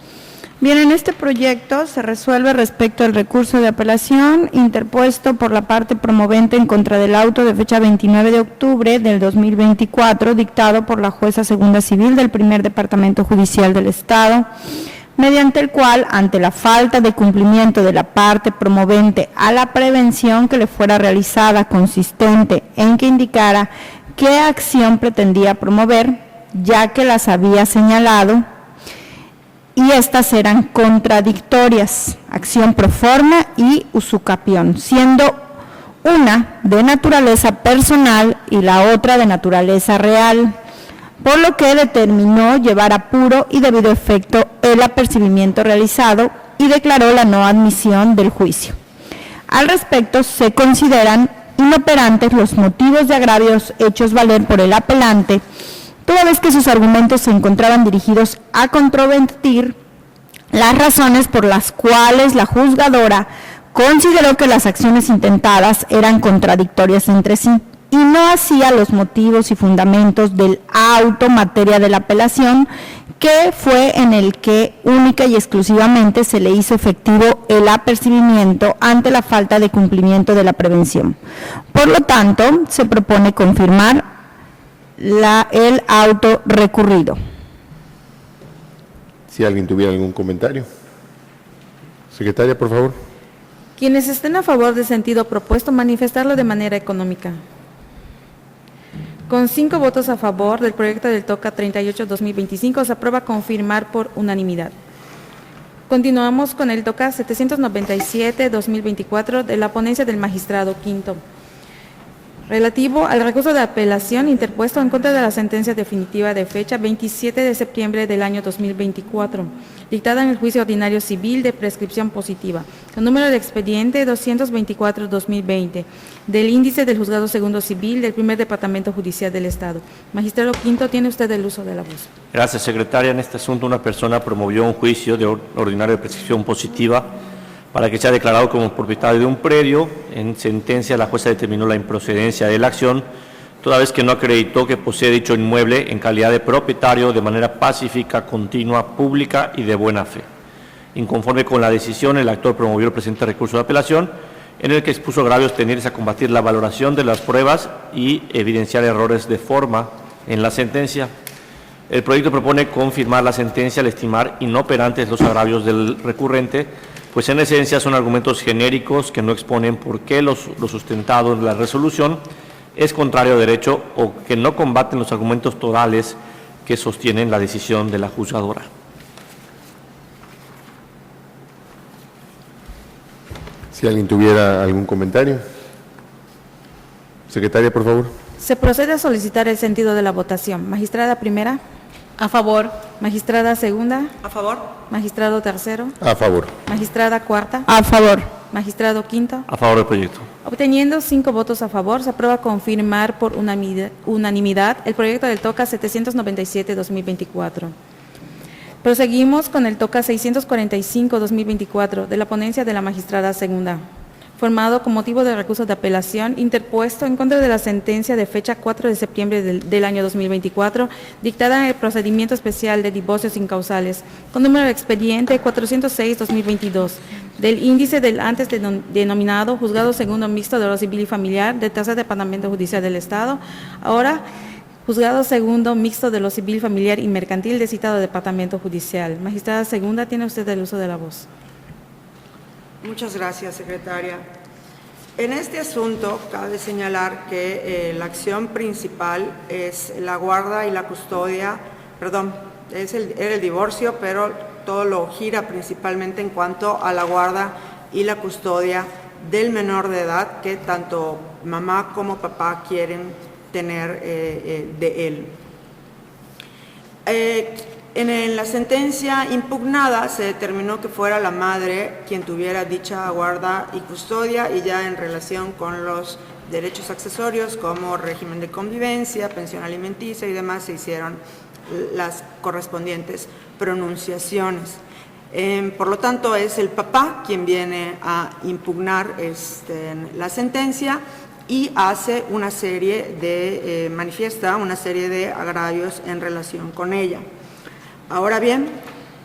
Bien, en este proyecto se resuelve respecto al recurso de apelación interpuesto por la parte promovente en contra del auto de fecha 29 de octubre del 2024, dictado por la jueza segunda civil del primer departamento judicial del Estado, mediante el cual, ante la falta de cumplimiento de la parte promovente a la prevención que le fuera realizada consistente en que indicara qué acción pretendía promover, ya que las había señalado, y estas eran contradictorias, acción proforma y usucapión, siendo una de naturaleza personal y la otra de naturaleza real, por lo que determinó llevar a puro y debido efecto el apercibimiento realizado y declaró la no admisión del juicio. Al respecto, se consideran inoperantes los motivos de agravios hechos valer por el apelante, toda vez que sus argumentos se encontraban dirigidos a controvertir las razones por las cuales la juzgadora consideró que las acciones intentadas eran contradictorias entre sí y no hacía los motivos y fundamentos del auto materia de la apelación, que fue en el que única y exclusivamente se le hizo efectivo el apercibimiento ante la falta de cumplimiento de la prevención. Por lo tanto, se propone confirmar el auto recurrido. Si alguien tuviera algún comentario. Secretaria, por favor. Quienes estén a favor del sentido propuesto, manifestarlo de manera económica. Con 5 votos a favor del proyecto del TOCA 38-2025, se aprueba confirmar por unanimidad. Continuamos con el TOCA 797-2024 de la ponencia del magistrado quinto, relativo al recurso de apelación interpuesto en contra de la sentencia definitiva de fecha 27 de septiembre del año 2024, dictada en el juicio ordinario civil de prescripción positiva, con número de expediente 224-2020, del índice del juzgado segundo civil del primer departamento judicial del Estado. Magistrado quinto, tiene usted el uso de la voz. Gracias, secretaria. En este asunto, una persona promovió un juicio de ordinario de prescripción positiva para que sea declarado como propietario de un predio. En sentencia, la jueza determinó la improcedencia de la acción, toda vez que no acreditó que posee dicho inmueble en calidad de propietario de manera pacífica, continua, pública y de buena fe. Inconforme con la decisión, el actor promovió el presente recurso de apelación, en el que expuso agravios tendientes a combatir la valoración de las pruebas y evidenciar errores de forma en la sentencia. El proyecto propone confirmar la sentencia al estimar inoperantes los agravios del recurrente, pues en esencia son argumentos genéricos que no exponen por qué lo sustentado en la resolución es contrario a derecho o que no combaten los argumentos totales que sostienen la decisión de la juzgadora. Si alguien tuviera algún comentario. Secretaria, por favor. Se procede a solicitar el sentido de la votación. Magistrada primera, A favor. magistrada segunda, A favor. magistrado tercero, A favor. magistrada cuarta, A favor. magistrado quinto. A favor del proyecto. Obteniendo 5 votos a favor, se aprueba confirmar por unanimidad el proyecto del TOCA 797-2024. Proseguimos con el TOCA 645-2024 de la ponencia de la magistrada segunda, formado con motivo del recurso de apelación interpuesto en contra de la sentencia de fecha 4 de septiembre del año 2024, dictada en el procedimiento especial de divorcios incausales, con número de expediente 406-2022, del índice del antes denominado Juzgado Segundo Mixto de lo Civil y Familiar del Tercer Departamento Judicial del Estado, ahora Juzgado Segundo Mixto de lo Civil, Familiar y Mercantil del citado Departamento Judicial. Magistrada segunda, tiene usted el uso de la voz. Muchas gracias, secretaria. En este asunto, cabe señalar que la acción principal es la guarda y la custodia, era el divorcio, pero todo lo gira principalmente en cuanto a la guarda y la custodia del menor de edad que tanto mamá como papá quieren tener de él. En la sentencia impugnada se determinó que fuera la madre quien tuviera dicha guarda y custodia, y ya en relación con los derechos accesorios como régimen de convivencia, pensión alimenticia y demás se hicieron las correspondientes pronunciaciones. Por lo tanto, es el papá quien viene a impugnar la sentencia y hace una serie de, manifiesta una serie de agravios en relación con ella. Ahora bien,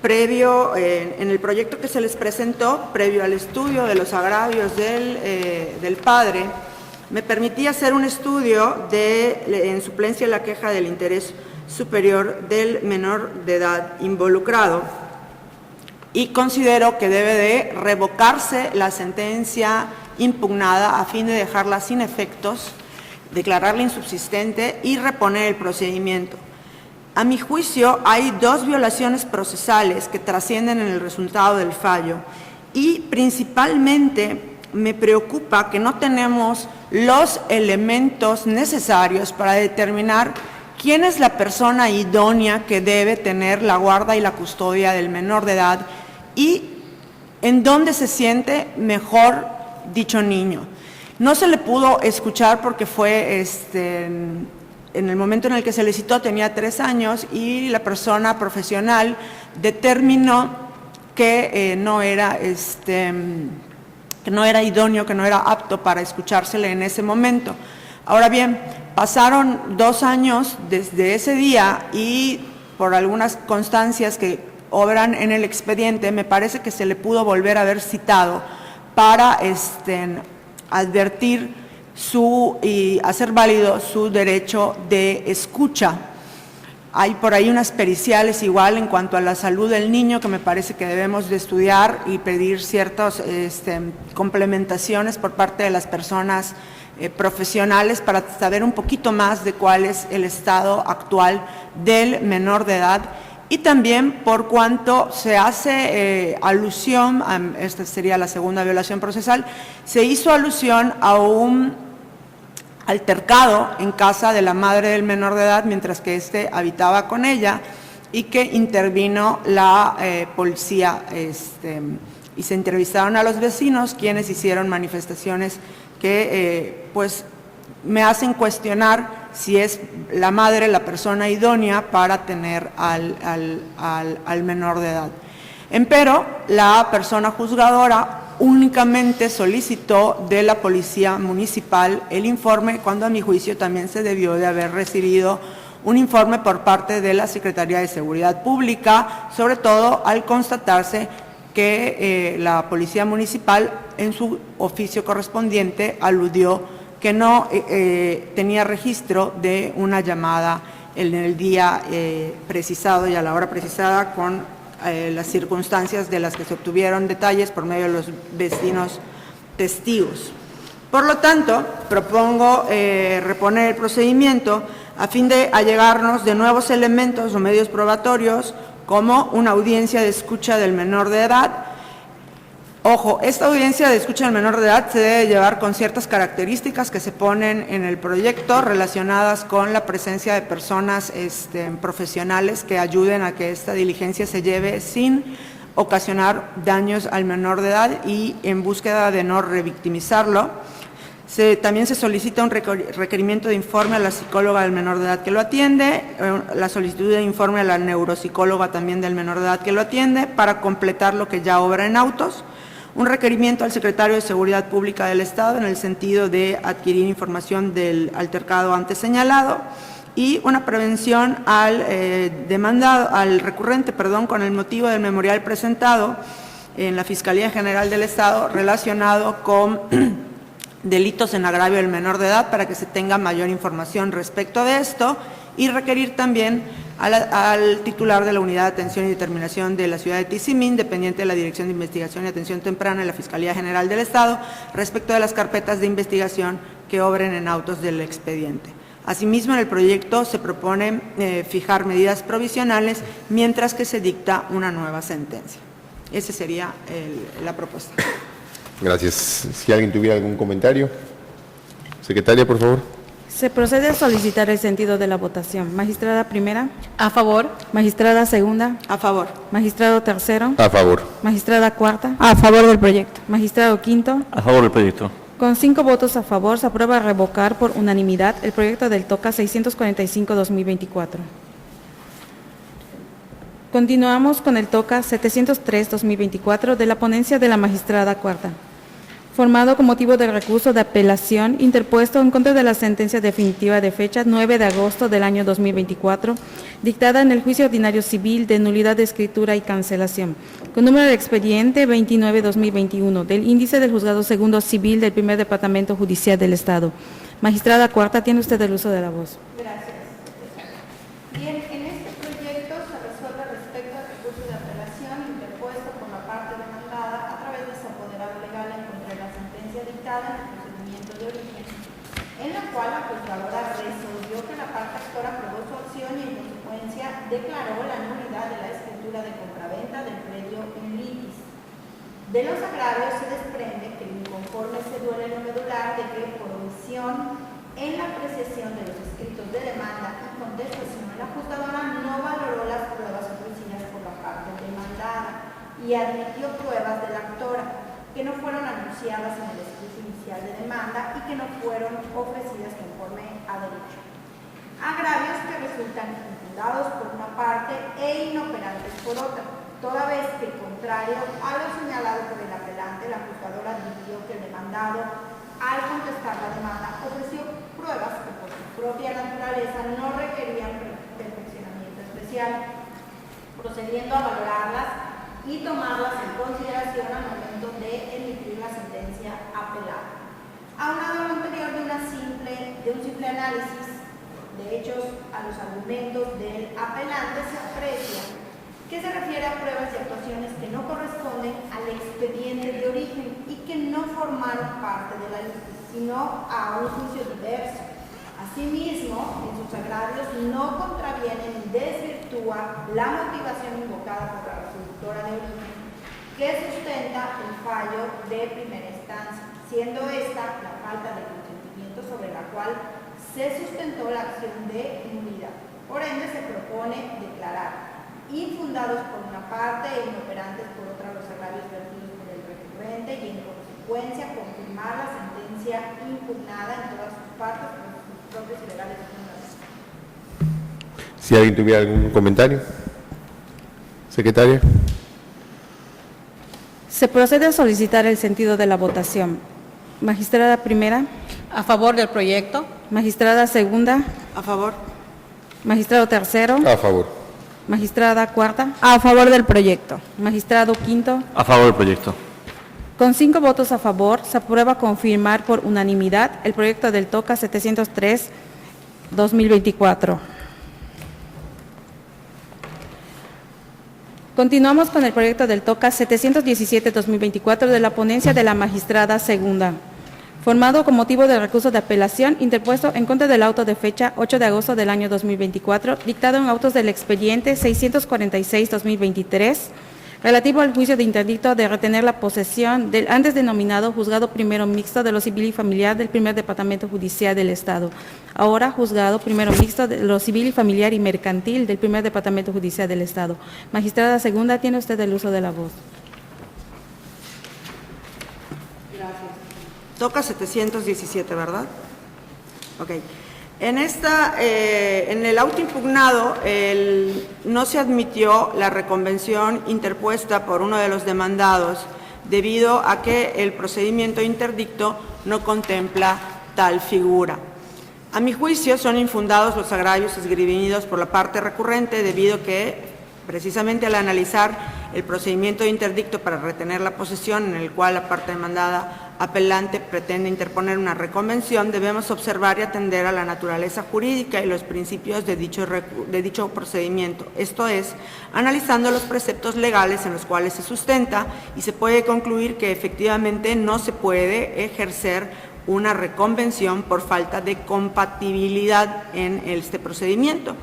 previo, en el proyecto que se les presentó, previo al estudio de los agravios del padre, me permití hacer un estudio en suplencia de la queja del interés superior del menor de edad involucrado, y considero que debe de revocarse la sentencia impugnada a fin de dejarla sin efectos, declararla insubsistente y reponer el procedimiento. A mi juicio, hay dos violaciones procesales que trascienden en el resultado del fallo, y principalmente me preocupa que no tenemos los elementos necesarios para determinar quién es la persona idónea que debe tener la guarda y la custodia del menor de edad y en dónde se siente mejor dicho niño. No se le pudo escuchar porque fue en el momento en el que se le citó tenía 3 años y la persona profesional determinó que no era idóneo, que no era apto para escuchársele en ese momento. Ahora bien, pasaron 2 años desde ese día y por algunas constancias que obran en el expediente, me parece que se le pudo volver a haber citado para advertir y hacer válido su derecho de escucha. Hay por ahí unas periciales igual en cuanto a la salud del niño que me parece que debemos de estudiar y pedir ciertas complementaciones por parte de las personas profesionales para saber un poquito más de cuál es el estado actual del menor de edad, y también por cuanto se hace alusión, esta sería la segunda violación procesal, se hizo alusión a un altercado en casa de la madre del menor de edad mientras que éste habitaba con ella y que intervino la policía y se entrevistaron a los vecinos, quienes hicieron manifestaciones que pues me hacen cuestionar si es la madre la persona idónea para tener al menor de edad. Empero, la persona juzgadora únicamente solicitó de la Policía Municipal el informe, cuando a mi juicio también se debió de haber recibido un informe por parte de la Secretaría de Seguridad Pública, sobre todo al constatarse que la Policía Municipal en su oficio correspondiente aludió que no tenía registro de una llamada en el día precisado y a la hora precisada con las circunstancias de las que se obtuvieron detalles por medio de los vecinos testigos. Por lo tanto, propongo reponer el procedimiento a fin de allegarnos de nuevos elementos o medios probatorios como una audiencia de escucha del menor de edad. Ojo, esta audiencia de escucha del menor de edad se debe llevar con ciertas características que se ponen en el proyecto relacionadas con la presencia de personas profesionales que ayuden a que esta diligencia se lleve sin ocasionar daños al menor de edad y en búsqueda de no revictimizarlo. También se solicita un requerimiento de informe a la psicóloga del menor de edad que lo atiende, la solicitud de informe a la neuropsicóloga también del menor de edad que lo atiende para completar lo que ya obra en autos, un requerimiento al secretario de Seguridad Pública del Estado en el sentido de adquirir información del altercado antes señalado y una prevención al recurrente, con el motivo del memorial presentado en la Fiscalía General del Estado relacionado con delitos en agravio del menor de edad para que se tenga mayor información respecto de esto y requerir también al titular de la Unidad de Atención y Determinación de la Ciudad de Tizimín, dependiente de la Dirección de Investigación y Atención Temprana de la Fiscalía General del Estado, respecto de las carpetas de investigación que obren en autos del expediente. Asimismo, en el proyecto se propone fijar medidas provisionales mientras que se dicta una nueva sentencia. Esa sería la propuesta. Gracias. Si alguien tuviera algún comentario. Secretaria, por favor. Se procede a solicitar el sentido de la votación. Magistrada primera. A favor. Magistrada segunda. A favor. Magistrado tercero. A favor. Magistrada cuarta. A favor del proyecto. Magistrado quinto. A favor del proyecto. Con 5 votos a favor, se aprueba revocar por unanimidad el proyecto del TOCA 645-2024. Continuamos con el TOCA 703-2024 de la ponencia de la magistrada cuarta. Formado con motivo del recurso de apelación interpuesto en contra de la sentencia definitiva de fecha 9 de agosto del año 2024, dictada en el juicio ordinario civil de nulidad de escritura y cancelación, con número de expediente 29-2021 del índice del juzgado segundo civil del primer departamento judicial del Estado. Magistrada cuarta, tiene usted el uso de la voz. Gracias. Bien, en este proyecto se resuelve respecto al recurso de apelación interpuesto por la parte demandada a través de su apoderado legal en contra de la sentencia dictada en el procedimiento de origen, en la cual la juzgadora resolvió que la parte actora aprobó su acción y en consecuencia declaró la nulidad de la escritura de compraventa del predio en litis. De los agravios se desprende que el inconforme se duele en lo medular de que por omisión en la apreciación de los escritos de demanda y contestación, la juzgadora no valoró las pruebas ofrecidas por la parte demandada y admitió pruebas de la actora que no fueron anunciadas en el escrito inicial de demanda y que no fueron ofrecidas conforme a derecho. Agravios que resultan infundados por una parte e inoperantes por otra, toda vez que, contrario a lo señalado por el apelante, la juzgadora admitió que el demandado, al contestar la demanda, ofreció pruebas que por su propia naturaleza no requerían perfeccionamiento especial, procediendo a valorarlas y tomarlas en consideración al momento de emitir la sentencia apelada. Aunado a lo anterior de un simple análisis de hechos a los argumentos del apelante, se aprecia que se refiere a pruebas y actuaciones que no corresponden al expediente de origen y que no formaron parte de la lista, sino a un juicio diverso. Asimismo, en sus agravios no contraviene ni desvirtúa la motivación invocada por la resolutora de origen que sustenta el fallo de primera instancia, siendo esta la falta de consentimiento sobre la cual se sustentó la acción de nulidad. Por ende, se propone declarar infundados por una parte e inoperantes por otra los agravios vertidos por el recurrente y en consecuencia confirmar la sentencia impugnada en todas sus partes por sus propios y legales fundamentos. Si alguien tuviera algún comentario. Secretaria. Se procede a solicitar el sentido de la votación. Magistrada primera. A favor del proyecto. Magistrada segunda. A favor. Magistrado tercero. A favor. Magistrada cuarta. A favor del proyecto. Magistrado quinto. A favor del proyecto. Con 5 votos a favor, se aprueba confirmar por unanimidad el proyecto del TOCA 703-2024. Continuamos con el proyecto del TOCA 717-2024 de la ponencia de la magistrada segunda, formado con motivo del recurso de apelación interpuesto en contra del auto de fecha 8 de agosto del año 2024, dictado en autos del expediente 646-2023, relativo al juicio de interdicto de retener la posesión del antes denominado Juzgado Primero Mixto de lo Civil y Familiar del Primer Departamento Judicial del Estado, ahora Juzgado Primero Mixto de lo Civil y Familiar y Mercantil del Primer Departamento Judicial del Estado. Magistrada segunda, tiene usted el uso de la voz. Gracias. Toca 717, ¿verdad? Ok. En el auto impugnado no se admitió la reconvención interpuesta por uno de los demandados debido a que el procedimiento interdicto no contempla tal figura. A mi juicio, son infundados los agravios esgrimidos por la parte recurrente debido a que, precisamente al analizar el procedimiento de interdicto para retener la posesión en el cual la parte demandada apelante pretende interponer una reconvención, debemos observar y atender a la naturaleza jurídica y los principios de dicho procedimiento, esto es, analizando los preceptos legales en los cuales se sustenta, y se puede concluir que efectivamente no se puede ejercer una reconvención por falta de compatibilidad en este procedimiento,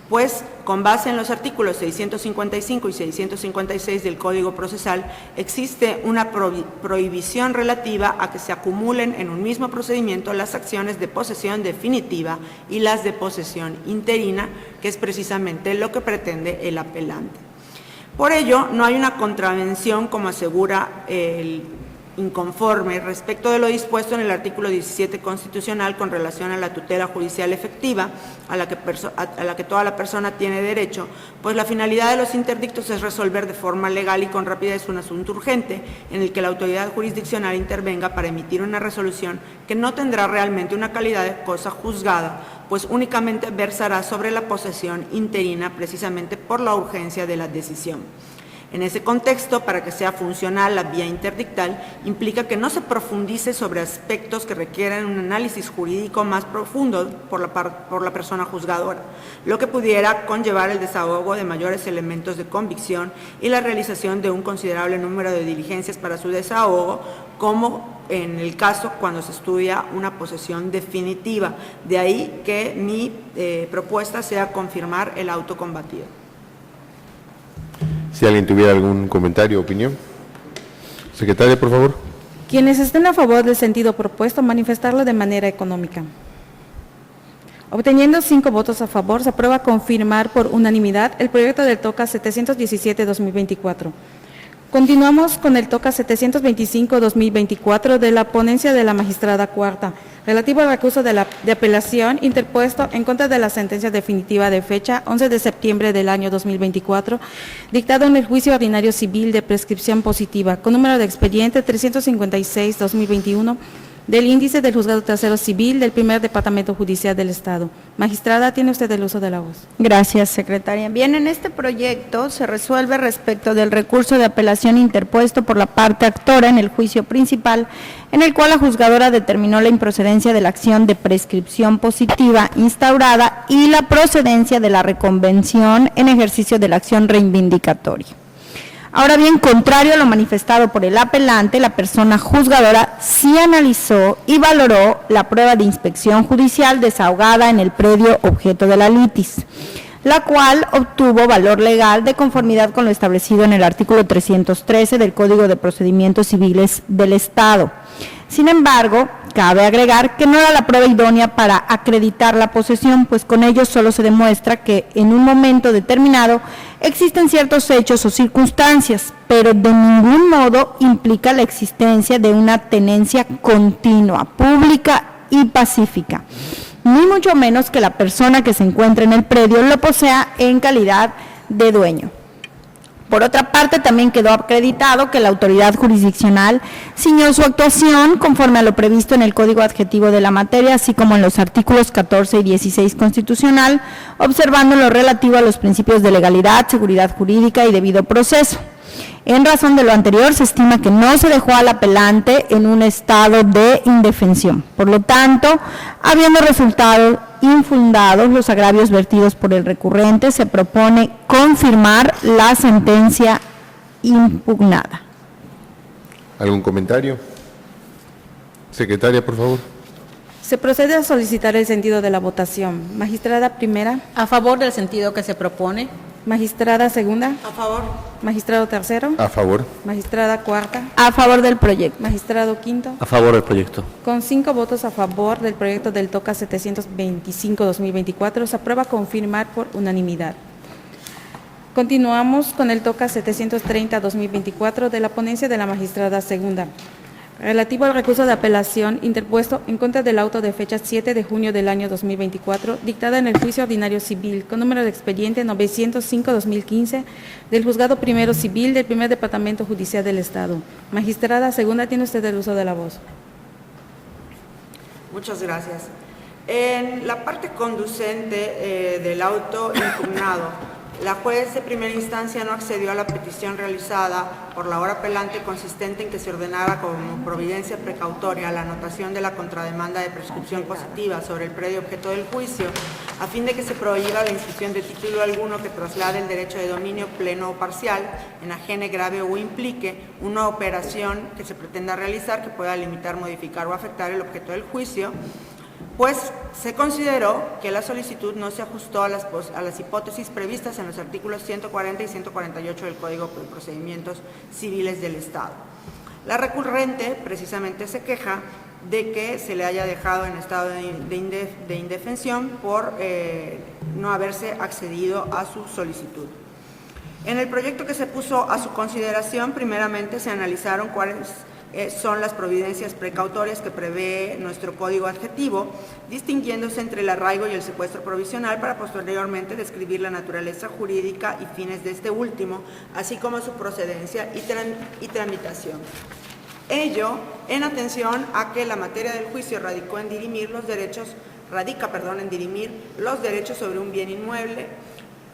pues con base en los artículos 655 y 656 del Código Procesal existe una prohibición relativa a que se acumulen en un mismo procedimiento las acciones de posesión definitiva y las de posesión interina, que es precisamente lo que pretende el apelante. Por ello, no hay una contravención, como asegura el inconforme, respecto de lo dispuesto en el artículo 17 constitucional con relación a la tutela judicial efectiva a la que toda la persona tiene derecho, pues la finalidad de los interdictos es resolver de forma legal y con rapidez un asunto urgente en el que la autoridad jurisdiccional intervenga para emitir una resolución que no tendrá realmente una calidad de cosa juzgada, pues únicamente versará sobre la posesión interina precisamente por la urgencia de la decisión. En ese contexto, para que sea funcional la vía interdictal, implica que no se profundice sobre aspectos que requieren un análisis jurídico más profundo por la persona juzgadora, lo que pudiera conllevar el desahogo de mayores elementos de convicción y la realización de un considerable número de diligencias para su desahogo, como en el caso cuando se estudia una posesión definitiva. De ahí que mi propuesta sea confirmar el auto combatido. Si alguien tuviera algún comentario o opinión. Secretaria, por favor. Quienes estén a favor del sentido propuesto, manifestarlo de manera económica. Obteniendo 5 votos a favor, se aprueba confirmar por unanimidad el proyecto del TOCA 717-2024. Continuamos con el TOCA 725-2024 de la ponencia de la magistrada cuarta, relativo al recurso de apelación interpuesto en contra de la sentencia definitiva de fecha 11 de septiembre del año 2024, dictado en el juicio ordinario civil de prescripción positiva, con número de expediente 356-2021, del índice del Juzgado Tercero Civil del Primer Departamento Judicial del Estado. Magistrada, tiene usted el uso de la voz. Gracias, secretaria. Bien, en este proyecto se resuelve respecto del recurso de apelación interpuesto por la parte actora en el juicio principal, en el cual la juzgadora determinó la improcedencia de la acción de prescripción positiva instaurada y la procedencia de la reconvención en ejercicio de la acción reivindicatoria. Ahora bien, contrario a lo manifestado por el apelante, la persona juzgadora sí analizó y valoró la prueba de inspección judicial desahogada en el predio objeto de la litis, la cual obtuvo valor legal de conformidad con lo establecido en el artículo 313 del Código de Procedimientos Civiles del Estado. Sin embargo, cabe agregar que no era la prueba idónea para acreditar la posesión, pues con ello solo se demuestra que en un momento determinado existen ciertos hechos o circunstancias, pero de ningún modo implica la existencia de una tenencia continua, pública y pacífica, ni mucho menos que la persona que se encuentra en el predio lo posea en calidad de dueño. Por otra parte, también quedó acreditado que la autoridad jurisdiccional ciñó su actuación conforme a lo previsto en el Código Adjetivo de la materia, así como en los artículos 14 y 16 constitucional, observando lo relativo a los principios de legalidad, seguridad jurídica y debido proceso. En razón de lo anterior, se estima que no se dejó al apelante en un estado de indefensión. Por lo tanto, habiendo resultado infundados los agravios vertidos por el recurrente, se propone confirmar la sentencia impugnada. ¿Algún comentario? Secretaria, por favor. Se procede a solicitar el sentido de la votación. Magistrada primera. A favor del sentido que se propone. Magistrada segunda. A favor. Magistrado tercero. A favor. Magistrada cuarta. A favor del proyecto. Magistrado quinto. A favor del proyecto. Con 5 votos a favor del proyecto del TOCA 725-2024, se aprueba confirmar por unanimidad. Continuamos con el TOCA 730-2024 de la ponencia de la magistrada segunda, Relativo al recurso de apelación interpuesto en contra del auto de fecha 7 de junio del año 2024, dictada en el juicio ordinario civil, con número de expediente 905-2015, del Juzgado Primero Civil del Primer Departamento Judicial del Estado. Magistrada segunda, tiene usted el uso de la voz. Muchas gracias. En la parte conducente del auto impugnado, la juez de primera instancia no accedió a la petición realizada por la hora apelante consistente en que se ordenara como providencia precautoria la anotación de la contrademanda de prescripción positiva sobre el predio objeto del juicio, a fin de que se prohíba la inscripción de título alguno que traslade el derecho de dominio pleno o parcial, enajene, grave o implique una operación que se pretenda realizar que pueda limitar, modificar o afectar el objeto del juicio, pues se consideró que la solicitud no se ajustó a las hipótesis previstas en los artículos 140 y 148 del Código de Procedimientos Civiles del Estado. La recurrente precisamente se queja de que se le haya dejado en estado de indefensión por no haberse accedido a su solicitud. En el proyecto que se puso a su consideración, primeramente se analizaron cuáles son las providencias precautorias que prevé nuestro código adjetivo, distinguiéndose entre el arraigo y el secuestro provisional para posteriormente describir la naturaleza jurídica y fines de este último, así como su procedencia y tramitación. Ello en atención a que la materia del juicio radica en dirimir los derechos sobre un bien inmueble.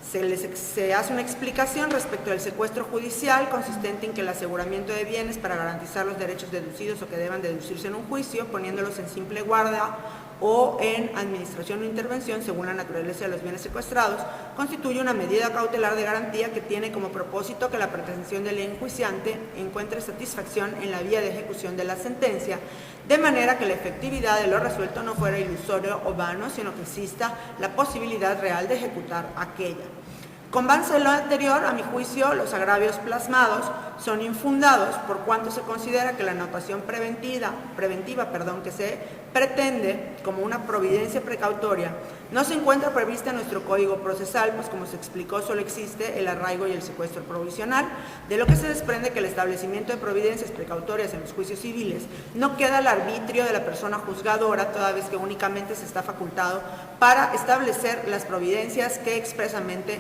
Se hace una explicación respecto del secuestro judicial consistente en que el aseguramiento de bienes para garantizar los derechos deducidos o que deban deducirse en un juicio, poniéndolos en simple guarda o en administración o intervención según la naturaleza de los bienes secuestrados, constituye una medida cautelar de garantía que tiene como propósito que la pretensión del enjuiciante encuentre satisfacción en la vía de ejecución de la sentencia, de manera que la efectividad de lo resuelto no fuera ilusorio o vano, sino que exista la posibilidad real de ejecutar aquella. Con base en lo anterior, a mi juicio, los agravios plasmados son infundados por cuanto se considera que la anotación preventiva que se pretende como una providencia precautoria no se encuentra prevista en nuestro Código Procesal, pues como se explicó, solo existe el arraigo y el secuestro provisional, de lo que se desprende que el establecimiento de providencias precautorias en los juicios civiles no queda al arbitrio de la persona juzgadora, toda vez que únicamente se está facultado para establecer las providencias que expresamente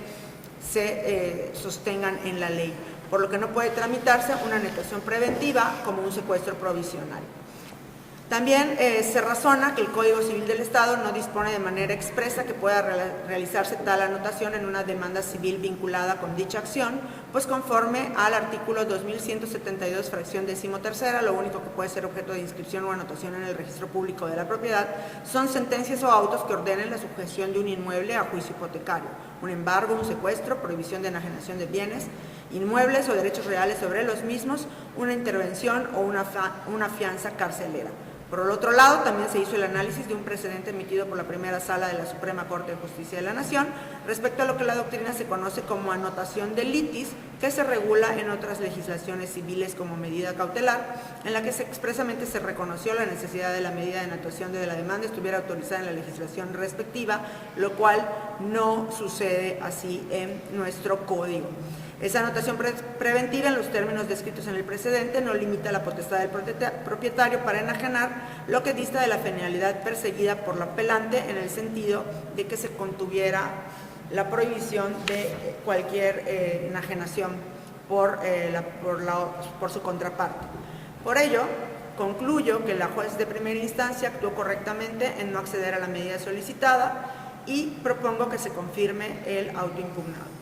se sostengan en la ley, por lo que no puede tramitarse una anotación preventiva como un secuestro provisional. También se razona que el Código Civil del Estado no dispone de manera expresa que pueda realizarse tal anotación en una demanda civil vinculada con dicha acción, pues conforme al artículo 2172, fracción 13ª, lo único que puede ser objeto de inscripción o anotación en el registro público de la propiedad son sentencias o autos que ordenen la sujeción de un inmueble a juicio hipotecario, un embargo, un secuestro, prohibición de enajenación de bienes inmuebles o derechos reales sobre los mismos, una intervención o una fianza carcelera. Por el otro lado, también se hizo el análisis de un precedente emitido por la primera sala de la Suprema Corte de Justicia de la Nación respecto a lo que la doctrina se conoce como anotación de litis, que se regula en otras legislaciones civiles como medida cautelar, en la que expresamente se reconoció la necesidad de la medida de anotación de la demanda estuviera autorizada en la legislación respectiva, lo cual no sucede así en nuestro código. Esa anotación preventiva, en los términos descritos en el precedente, no limita la potestad del propietario para enajenar, lo que dista de la finalidad perseguida por la apelante en el sentido de que se contuviera la prohibición de cualquier enajenación por su contraparte. Por ello, concluyo que la juez de primera instancia actuó correctamente en no acceder a la medida solicitada y propongo que se confirme el auto impugnado.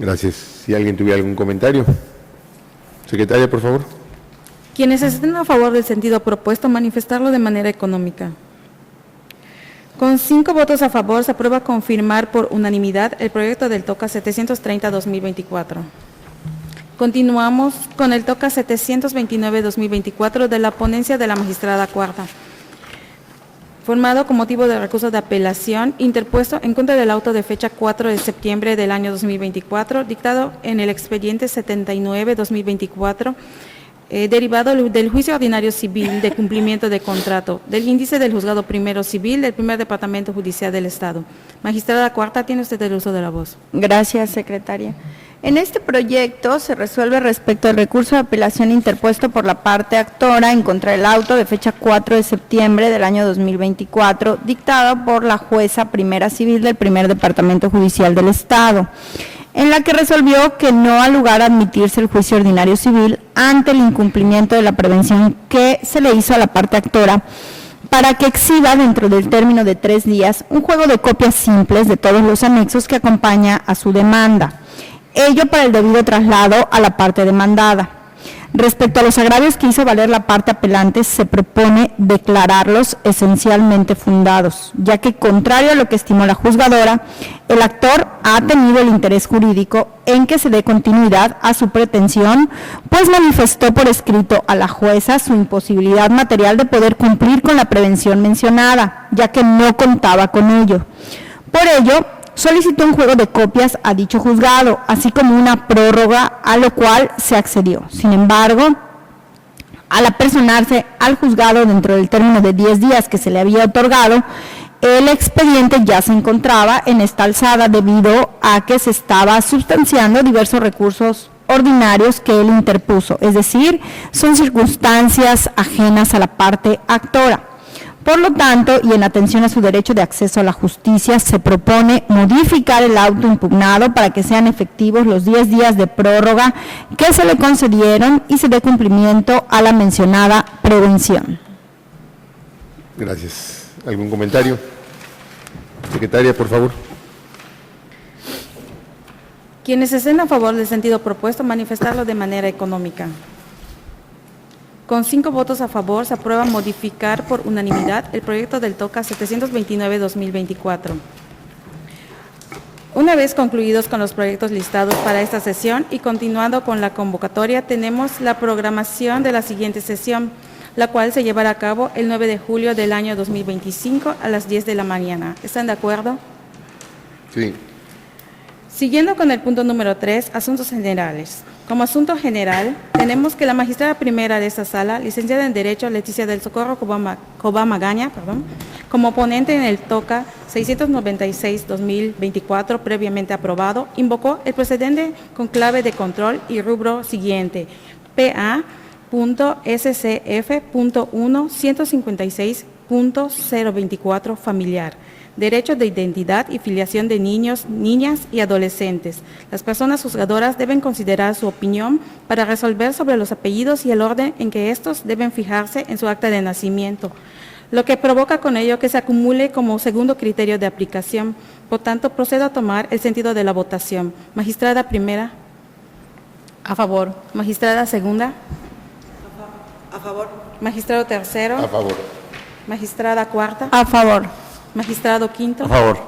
Gracias. Si alguien tuviera algún comentario. Secretaria, por favor. Quienes estén a favor del sentido propuesto, manifestarlo de manera económica. Con 5 votos a favor, se aprueba confirmar por unanimidad el proyecto del TOCA 730-2024. Continuamos con el TOCA 729-2024 de la ponencia de la magistrada cuarta, formado con motivo de recurso de apelación interpuesto en contra del auto de fecha 4 de septiembre del año 2024, dictado en el expediente 79-2024, derivado del juicio ordinario civil de cumplimiento de contrato, del índice del Juzgado Primero Civil del Primer Departamento Judicial del Estado. Magistrada cuarta, tiene usted el uso de la voz. Gracias, secretaria. En este proyecto se resuelve respecto al recurso de apelación interpuesto por la parte actora en contra del auto de fecha 4 de septiembre del año 2024, dictado por la jueza primera civil del primer Departamento Judicial del Estado, en la que resolvió que no ha lugar a admitirse el juicio ordinario civil ante el incumplimiento de la prevención que se le hizo a la parte actora para que exhiba dentro del término de 3 días un juego de copias simples de todos los anexos que acompaña a su demanda. Ello para el debido traslado a la parte demandada. Respecto a los agravios que hizo valer la parte apelante, se propone declararlos esencialmente fundados, ya que, contrario a lo que estimó la juzgadora, el actor ha tenido el interés jurídico en que se dé continuidad a su pretensión, pues manifestó por escrito a la jueza su imposibilidad material de poder cumplir con la prevención mencionada, ya que no contaba con ello. Por ello, solicitó un juego de copias a dicho juzgado, así como una prórroga, a lo cual se accedió. Sin embargo, al apersonarse al juzgado dentro del término de 10 días que se le había otorgado, el expediente ya se encontraba en esta alzada debido a que se estaba sustanciando diversos recursos ordinarios que él interpuso, es decir, son circunstancias ajenas a la parte actora. Por lo tanto, y en atención a su derecho de acceso a la justicia, se propone modificar el auto impugnado para que sean efectivos los 10 días de prórroga que se le concedieron y se dé cumplimiento a la mencionada prevención. Gracias. ¿Algún comentario? Secretaria, por favor. Quienes estén a favor del sentido propuesto, manifestarlo de manera económica. Con 5 votos a favor, se aprueba modificar por unanimidad el proyecto del TOCA 729-2024. Una vez concluidos con los proyectos listados para esta sesión y continuando con la convocatoria, tenemos la programación de la siguiente sesión, la cual se llevará a cabo el 9 de julio del año 2025 a las 10 de la mañana. ¿Están de acuerdo? Sí. Siguiendo con el punto número 3, asuntos generales. Como asunto general, tenemos que la magistrada primera de esta sala, licenciada en Derecho, Leticia del Socorro Cobá Magaña, como ponente en el TOCA 696-2024, previamente aprobado, invocó el procedente con clave de control y rubro siguiente, PA.SCF.1-156.024 familiar. Derecho de identidad y filiación de niños, niñas y adolescentes. Las personas juzgadoras deben considerar su opinión para resolver sobre los apellidos y el orden en que estos deben fijarse en su acta de nacimiento, lo que provoca con ello que se acumule como segundo criterio de aplicación. Por tanto, procedo a tomar el sentido de la votación. Magistrada primera. A favor. Magistrada segunda. A favor. Magistrado tercero. A favor. Magistrada cuarta. A favor. Magistrado quinto. A favor.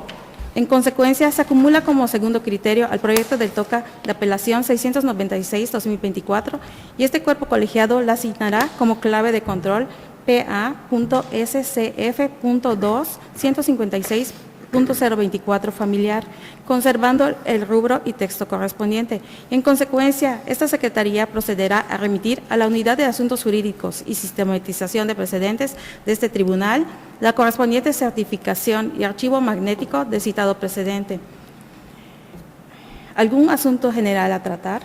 En consecuencia, se acumula como segundo criterio al proyecto del TOCA de apelación 696-2024 y este cuerpo colegiado la asignará como clave de control PA.SCF.2-156.024 familiar, conservando el rubro y texto correspondiente. En consecuencia, esta Secretaría procederá a remitir a la Unidad de Asuntos Jurídicos y Sistematización de Precedentes de este Tribunal la correspondiente certificación y archivo magnético del citado precedente. ¿Algún asunto general a tratar?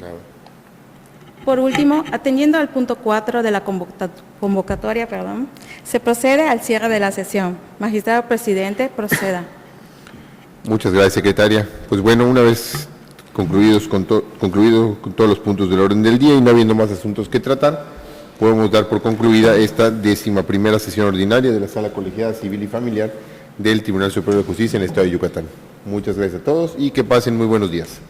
Nada. Por último, atendiendo al punto 4 de la convocatoria, se procede al cierre de la sesión. Magistrado presidente, proceda. Muchas gracias, secretaria. Pues bueno, una vez concluido con todos los puntos del orden del día y no habiendo más asuntos que tratar, podemos dar por concluida esta 11ª sesión ordinaria de la Sala Colegiada Civil y Familiar del Tribunal Superior de Justicia en el Estado de Yucatán. Muchas gracias a todos y que pasen muy buenos días.